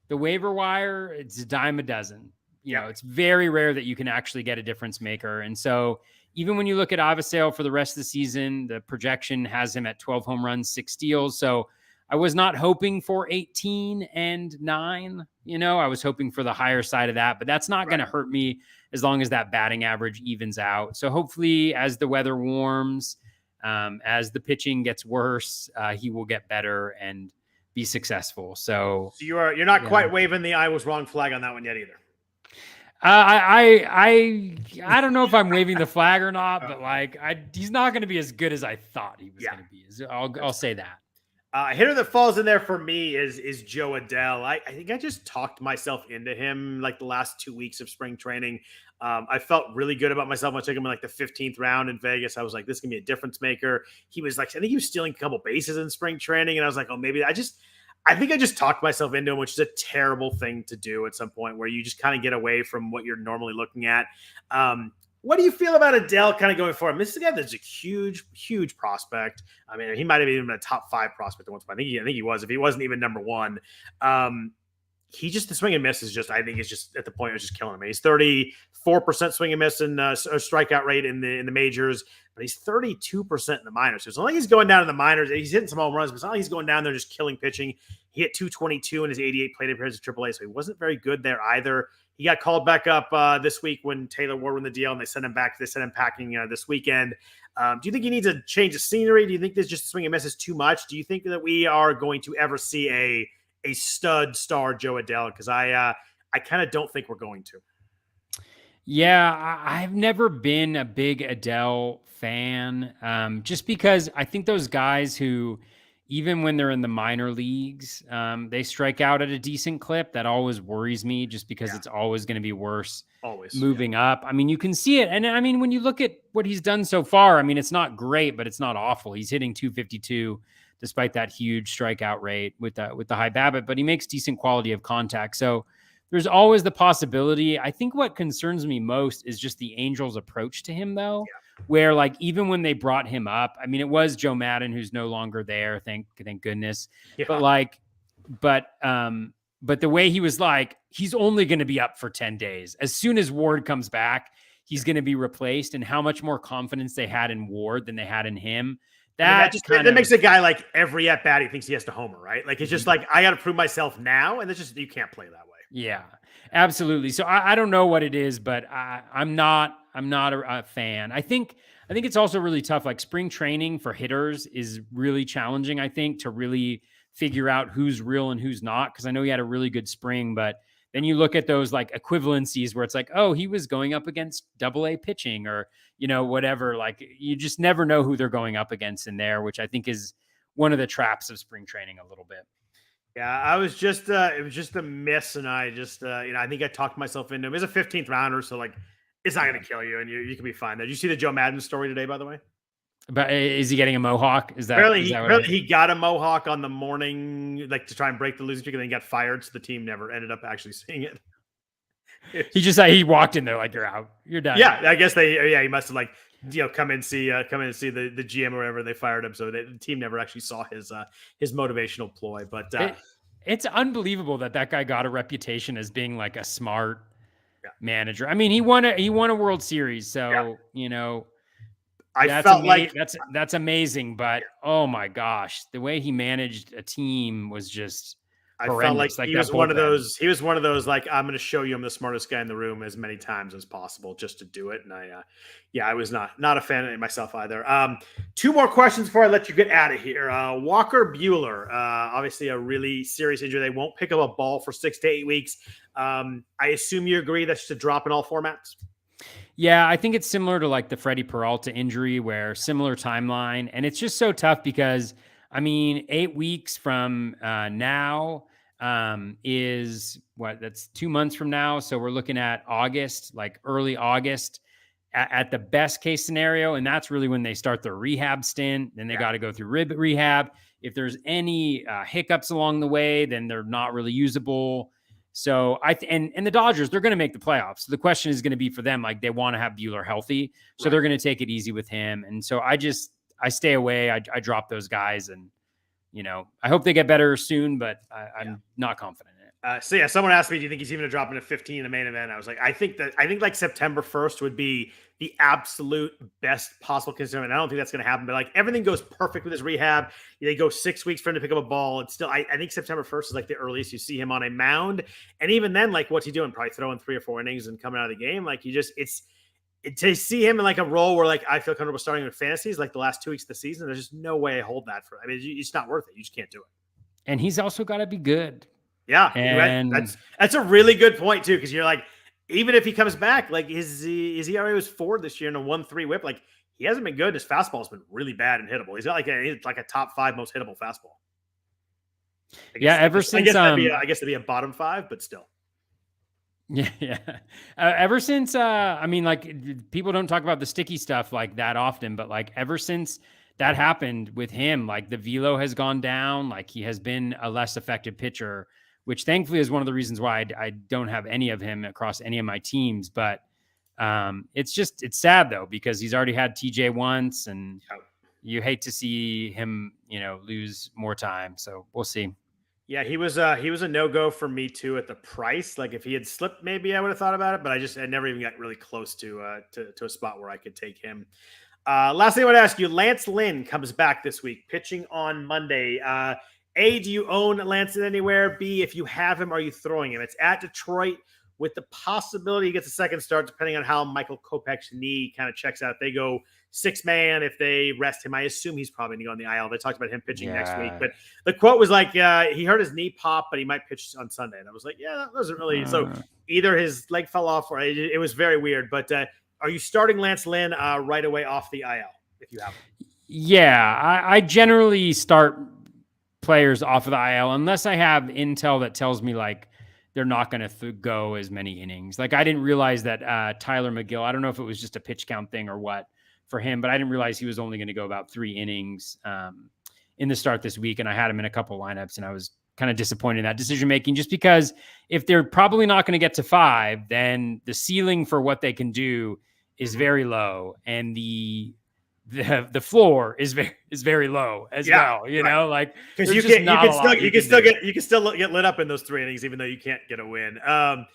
the waiver wire, it's a dime a dozen. It's very rare that you can actually get a difference maker. And so even when you look at Avisail for the rest of the season, the projection has him at 12 home runs, 6 steals. So I was not hoping for 18 and 9. I was hoping for the higher side of that, but that's not going to hurt me as long as that batting average evens out. So hopefully as the weather warms, as the pitching gets worse, he will get better and be successul. So you're not quite waving the "I was wrong" flag on that one yet either. I don't know if I'm waving the flag or not, but he's not going to be as good as I thought he was going to be. I'll say that. A hitter that falls in there for me is Joe Adell. I think I just talked myself into him the last 2 weeks of spring training. I felt really good about myself when I took him in the 15th round in Vegas. I was like, this is going to be a difference maker. He was I think he was stealing a couple bases in spring training. And I was like, oh, maybe I think I just talked myself into him, which is a terrible thing to do at some point where you just kind of get away from what you're normally looking at. What do you feel about Adele kind of going forward? This is a guy that's a huge prospect. I mean, he might have even been a top 5 prospect at one point. I think he was, if he wasn't even number 1. He just, the swing and miss is just, I think it's just at the point it's just killing him. He's 34% swing and miss in strikeout rate in the majors, but he's 32% in the minors. So it's not like he's going down in the minors. He's hitting some home runs, but it's not like he's going down there just killing pitching. He hit 222 in his 88 plate appearances at AAA, so he wasn't very good there either. He got called back up this week when Taylor Ward won the deal, and they sent him back. They sent him packing this weekend. Do you think he needs a change of scenery? Do you think this just swing and miss is too much? Do you think that we are going to ever see a stud star Joe Adele? Because I kind of don't think we're going to. Yeah, I've never been a big Adele fan, just because I think those guys who, even when they're in the minor leagues, they strike out at a decent clip. That always worries me, just because it's always going to be worse moving up. I mean, you can see it. And I mean, when you look at what he's done so far, I mean, it's not great, but it's not awful. He's hitting 252 despite that huge strikeout rate with the high BABIP, but he makes decent quality of contact. So there's always the possibility. I think what concerns me most is just the Angels' approach to him, though, where like even when they brought him up, I mean, it was Joe Madden who's no longer there, thank goodness. Yeah. But the way he was like, he's only going to be up for 10 days. As soon as Ward comes back, he's going to be replaced. And how much more confidence they had in Ward than they had in him. That makes a guy like every at bat he thinks he has to homer, right? Like it's just like, I got to prove myself now, and it's just, you can't play that way. Yeah, absolutely. So I don't know what it is, but I'm not a fan. I think it's also really tough. Like spring training for hitters is really challenging, I think, to really figure out who's real and who's not. Because I know he had a really good spring, but then you look at those like equivalencies where it's like, oh, he was going up against AA pitching or, whatever. Like you just never know who they're going up against in there, which I think is one of the traps of spring training a little bit. Yeah, I was just, it was just a miss. And I just, I think I talked myself into him. It's a 15th rounder. So like, it's not going to kill you and you can be fine there. Did you see the Joe Madden story today, by the way? But is he getting a mohawk? Apparently he got a mohawk on the morning, like to try and break the losing streak, and then he got fired. So the team never ended up actually seeing it. He walked in there like, you're out, you're done. Yeah, I guess he must have like, come and see the GM or whatever. They fired him, so the team never actually saw his motivational ploy. But it's unbelievable that guy got a reputation as being like a smart manager. I mean, he won a World Series, so that's amazing. But oh my gosh, the way he managed a team was just. I felt like he was one of those. He was one of those like, I'm going to show you I'm the smartest guy in the room as many times as possible just to do it. And I was not a fan of it myself either. 2 more questions before I let you get out of here. Walker Buehler, obviously a really serious injury. They won't pick up a ball for 6 to 8 weeks. I assume you agree that's just a drop in all formats. Yeah, I think it's similar to like the Freddie Peralta injury, where similar timeline, and it's just so tough because. I mean, 8 weeks from now is what? That's 2 months from now. So we're looking at August, like early August at the best case scenario. And that's really when they start their rehab stint. Then they got to go through rehab. If there's any hiccups along the way, then they're not really usable. So and the Dodgers, they're going to make the playoffs. So the question is going to be for them, like they want to have Buehler healthy. So they're going to take it easy with him. And so I stay away. I drop those guys, and I hope they get better soon, but I'm not confident in it. Someone asked me, do you think he's even going to drop into 15 in the main event? I was like, I think like September 1st would be the absolute best possible consideration. I don't think that's going to happen, but like everything goes perfect with his rehab. They go 6 weeks for him to pick up a ball. It's still, I think September 1st is like the earliest you see him on a mound. And even then, like what's he doing? Probably throwing 3 or 4 innings and coming out of the game. Like to see him in like a role where like I feel comfortable starting with fantasies like the last 2 weeks of the season, there's just no way I hold that for. I mean, it's not worth it. You just can't do it. And he's also got to be good. Yeah, and that's a really good point too, because you're like, even if he comes back, like his ERA was 4 this year and a 1.3 WHIP. Like he hasn't been good. His fastball's been really bad and hittable. He's got like a top 5 most hittable fastball. I guess that'd be a bottom 5, but still. Yeah. Ever since, I mean, like people don't talk about the sticky stuff like that often, but like ever since that happened with him, like the velo has gone down, like he has been a less effective pitcher, which thankfully is one of the reasons why I don't have any of him across any of my teams. But It's sad though, because he's already had TJ once, and you hate to see him, lose more time. So we'll see. Yeah, he was a no-go for me too at the price. Like if he had slipped, maybe I would have thought about it, but I never even got really close to a spot where I could take him. Last thing I want to ask you, Lance Lynn comes back this week, pitching on Monday. A, do you own Lance Lynn anywhere? B, if you have him, are you throwing him? It's at Detroit with the possibility he gets a second start, depending on how Michael Kopech's knee kind of checks out. If they go 6-man, if they rest him, I assume he's probably going to go on the IL. They talked about him pitching next week, but the quote was like, he hurt his knee pop, but he might pitch on Sunday. And I was like, yeah, that doesn't really. So either his leg fell off, or it was very weird. But are you starting Lance Lynn right away off the IL if you have him? Yeah, I generally start players off of the IL unless I have intel that tells me like they're not going to go as many innings. Like I didn't realize that Tyler McGill, I don't know if it was just a pitch count thing or what for him, but I didn't realize he was only going to go about 3 innings in the start this week. And I had him in a couple lineups, and I was kind of disappointed in that decision-making, just because if they're probably not going to get to 5, then the ceiling for what they can do is very low. And the floor is very low as well, like because you can still get lit up in those 3 innings, even though you can't get a win.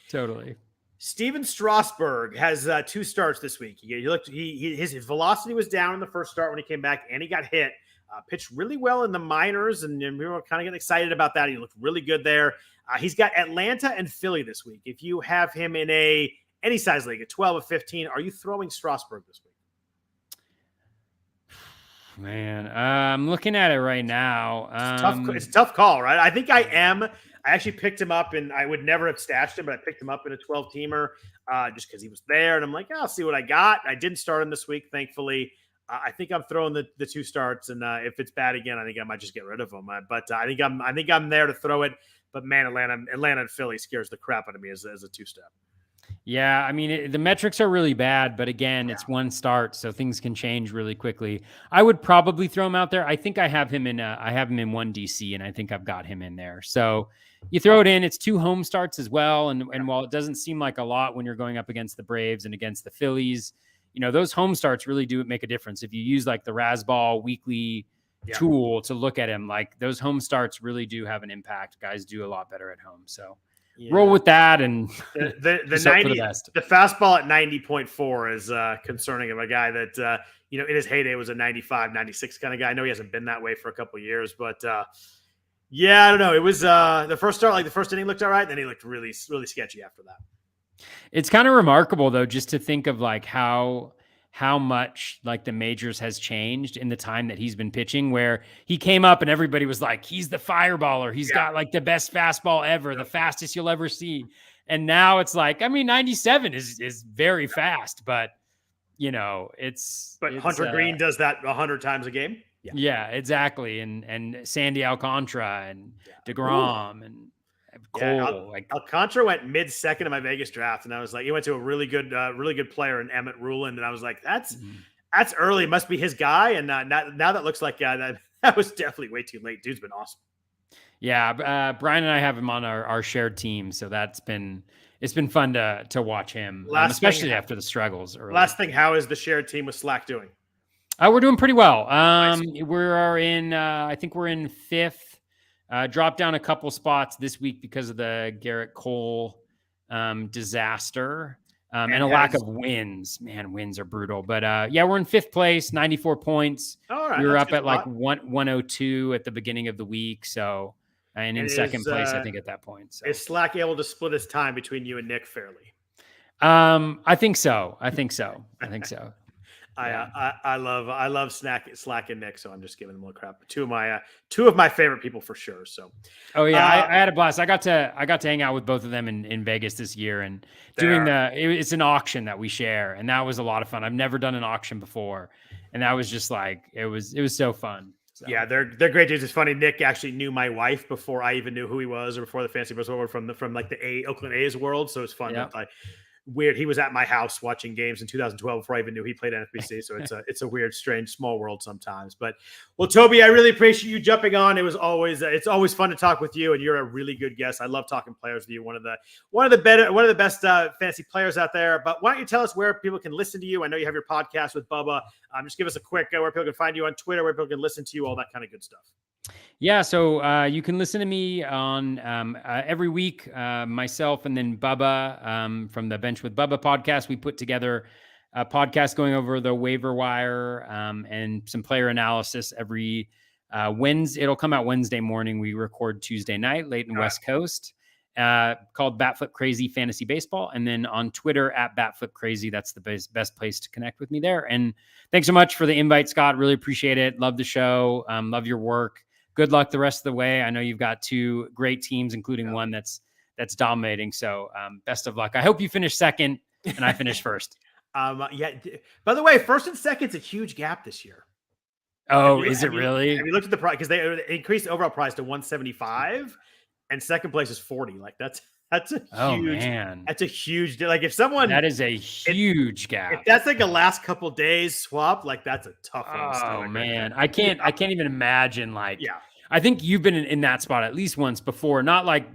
Totally. Steven Strasburg has 2 starts this week. His velocity was down in the first start when he came back, and he got hit. Pitched really well in the minors, and we were kind of getting excited about that. He looked really good there. He's got Atlanta and Philly this week. If you have him in any size league, a 12 or 15, are you throwing Strasburg this week? Man, I'm looking at it right now. It's a tough call, right? I think I am. I actually picked him up, and I would never have stashed him, but I picked him up in a 12-teamer just because he was there. And I'm like, I'll see what I got. I didn't start him this week, thankfully. I think I'm throwing the 2 starts, and if it's bad again, I think I might just get rid of him. But I think I'm there to throw it. But man, Atlanta and Philly scares the crap out of me as a 2-step. Yeah, I mean, the metrics are really bad, but again, it's 1 start, so things can change really quickly. I would probably throw him out there. I think I have him in 1 DC, and I think I've got him in there. So you throw it in. It's 2 home starts as well, and while it doesn't seem like a lot when you're going up against the Braves and against the Phillies, those home starts really do make a difference. If you use like the Razzball weekly tool to look at him, like those home starts really do have an impact. Guys do a lot better at home, so. Yeah. Roll with that, and the 90, the fastball at 90.4 is concerning of a guy that in his heyday was a 95, 96 kind of guy. I know he hasn't been that way for a couple of years, but I don't know. It was the first start, like the first inning looked all right, then he looked really, really sketchy after that. It's kind of remarkable though, just to think of like how much like the majors has changed in the time that he's been pitching, where he came up and everybody was like, he's the fireballer. He's got like the best fastball ever, the fastest you'll ever see. And now it's like, I mean, 97 is very fast, but it's Hunter Green does that 100 times a game. Yeah, exactly. And Sandy Alcantara and DeGrom and Cole. Alcantara went mid-second in my Vegas draft, and I was like, he went to a really good player in Emmett Ruland, and I was like, that's early. It must be his guy. And now that looks like that was definitely way too late. Dude's been awesome. Yeah, Brian and I have him on our shared team, so it's been fun to watch him, especially after the struggles early. Last thing, how is the shared team with Slack doing? We're doing pretty well. We're in, I think we're in 5th. Dropped down a couple spots this week because of the Garrett Cole disaster and a lack of wins. Man, wins are brutal. But we're in 5th place, 94 points. All right, we were up at like 102 at the beginning of the week. So, and in second place, I think at that point. So. Is Slack able to split his time between you and Nick fairly? I think so. I love Slack and Nick, so I'm just giving them a little crap. Two of my favorite people for sure. So, I had a blast. I got to hang out with both of them in Vegas this year, and it's an auction that we share, and that was a lot of fun. I've never done an auction before, and that was just like it was so fun. So. Yeah, they're great dudes. It's funny. Nick actually knew my wife before I even knew who he was, or before the fantasy baseball world from like the Oakland A's world. So it's fun. Yep. weird. He was at my house watching games in 2012 before I even knew he played NFBC. So it's a weird, strange, small world sometimes. But well, Toby, I really appreciate you jumping on. It's always fun to talk with you, and you're a really good guest. I love talking players with you. One of the best fantasy players out there. But why don't you tell us where people can listen to you? I know you have your podcast with Bubba. Just give us a quick where people can find you on Twitter, where people can listen to you, all that kind of good stuff. Yeah, so you can listen to me on every week, myself and then Bubba from the Bench with Bubba podcast. We put together a podcast going over the waiver wire and some player analysis every Wednesday. It'll come out Wednesday morning. We record Tuesday night, late in West Coast, called Batflip Crazy Fantasy Baseball. And then on Twitter at Batflip Crazy. That's the best place to connect with me there. And thanks so much for the invite, Scott. Really appreciate it. Love the show. Love your work. Good luck the rest of the way. I know you've got two great teams, including one that's dominating. So best of luck. I hope you finish second and I finish first. Yeah. By the way, first and second's a huge gap this year. Oh, is it really? Have you looked at the price? Because they increased the overall price to 175 and second place is 40. Like that's a huge deal. Like if someone, that is a huge gap. If that's like a last couple days swap, like that's a tough one. Oh man. I can't even imagine I think you've been in that spot at least once before, not like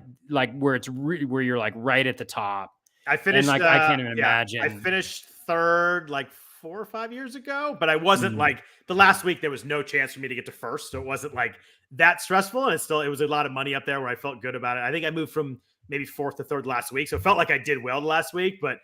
where it's where you're like right at the top. I finished I can't even imagine. I finished third like 4 or 5 years ago, but I wasn't like the last week. There was no chance for me to get to first. So it wasn't like that stressful. And it was a lot of money up there where I felt good about it. I think I moved from maybe fourth to third last week. So it felt like I did well last week, but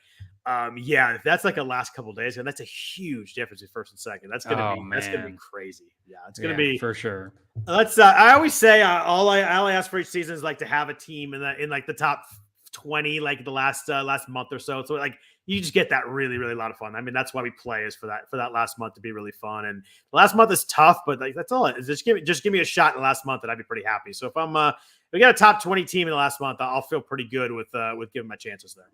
if that's like a last couple of days, and that's a huge difference in first and second. That's going to be crazy. Yeah. It's going to be for sure. I always say all I ask for each season is like to have a team in like the top 20, like the last month or so. So like you just get that really, really a lot of fun. I mean, that's why we play is for that last month to be really fun. And the last month is tough, but like that's all. Just give me a shot in the last month, and I'd be pretty happy. So if we got a top 20 team in the last month, I'll feel pretty good with giving my chances there.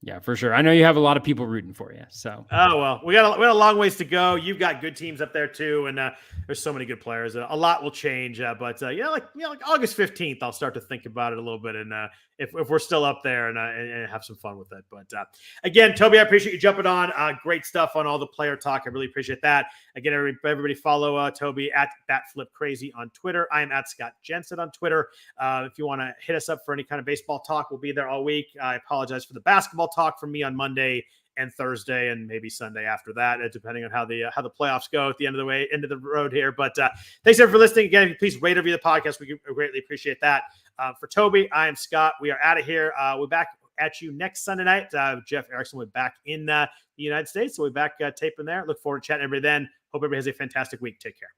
Yeah, for sure. I know you have a lot of people rooting for you. So, well, we got a long ways to go. You've got good teams up there too, and there's so many good players. A lot will change, but like August 15th, I'll start to think about it a little bit, and if we're still up there and have some fun with it. But again, Toby, I appreciate you jumping on. Great stuff on all the player talk. I really appreciate that. Again, everybody follow Toby at BatFlipCrazy on Twitter. I am at Scott Jenstad on Twitter. If you want to hit us up for any kind of baseball talk, we'll be there all week. I apologize for the basketball talk from me on Monday and Thursday and maybe Sunday after that, depending on how the playoffs go at the end of the road here. But thanks everyone for listening. Again, please rate or review the podcast. We greatly appreciate that. For Toby, I am Scott. We are out of here. We're back at you next Sunday night. Jeff Erickson will be back in the United States. So we'll be back taping there. Look forward to chatting everybody then. Hope everybody has a fantastic week. Take care.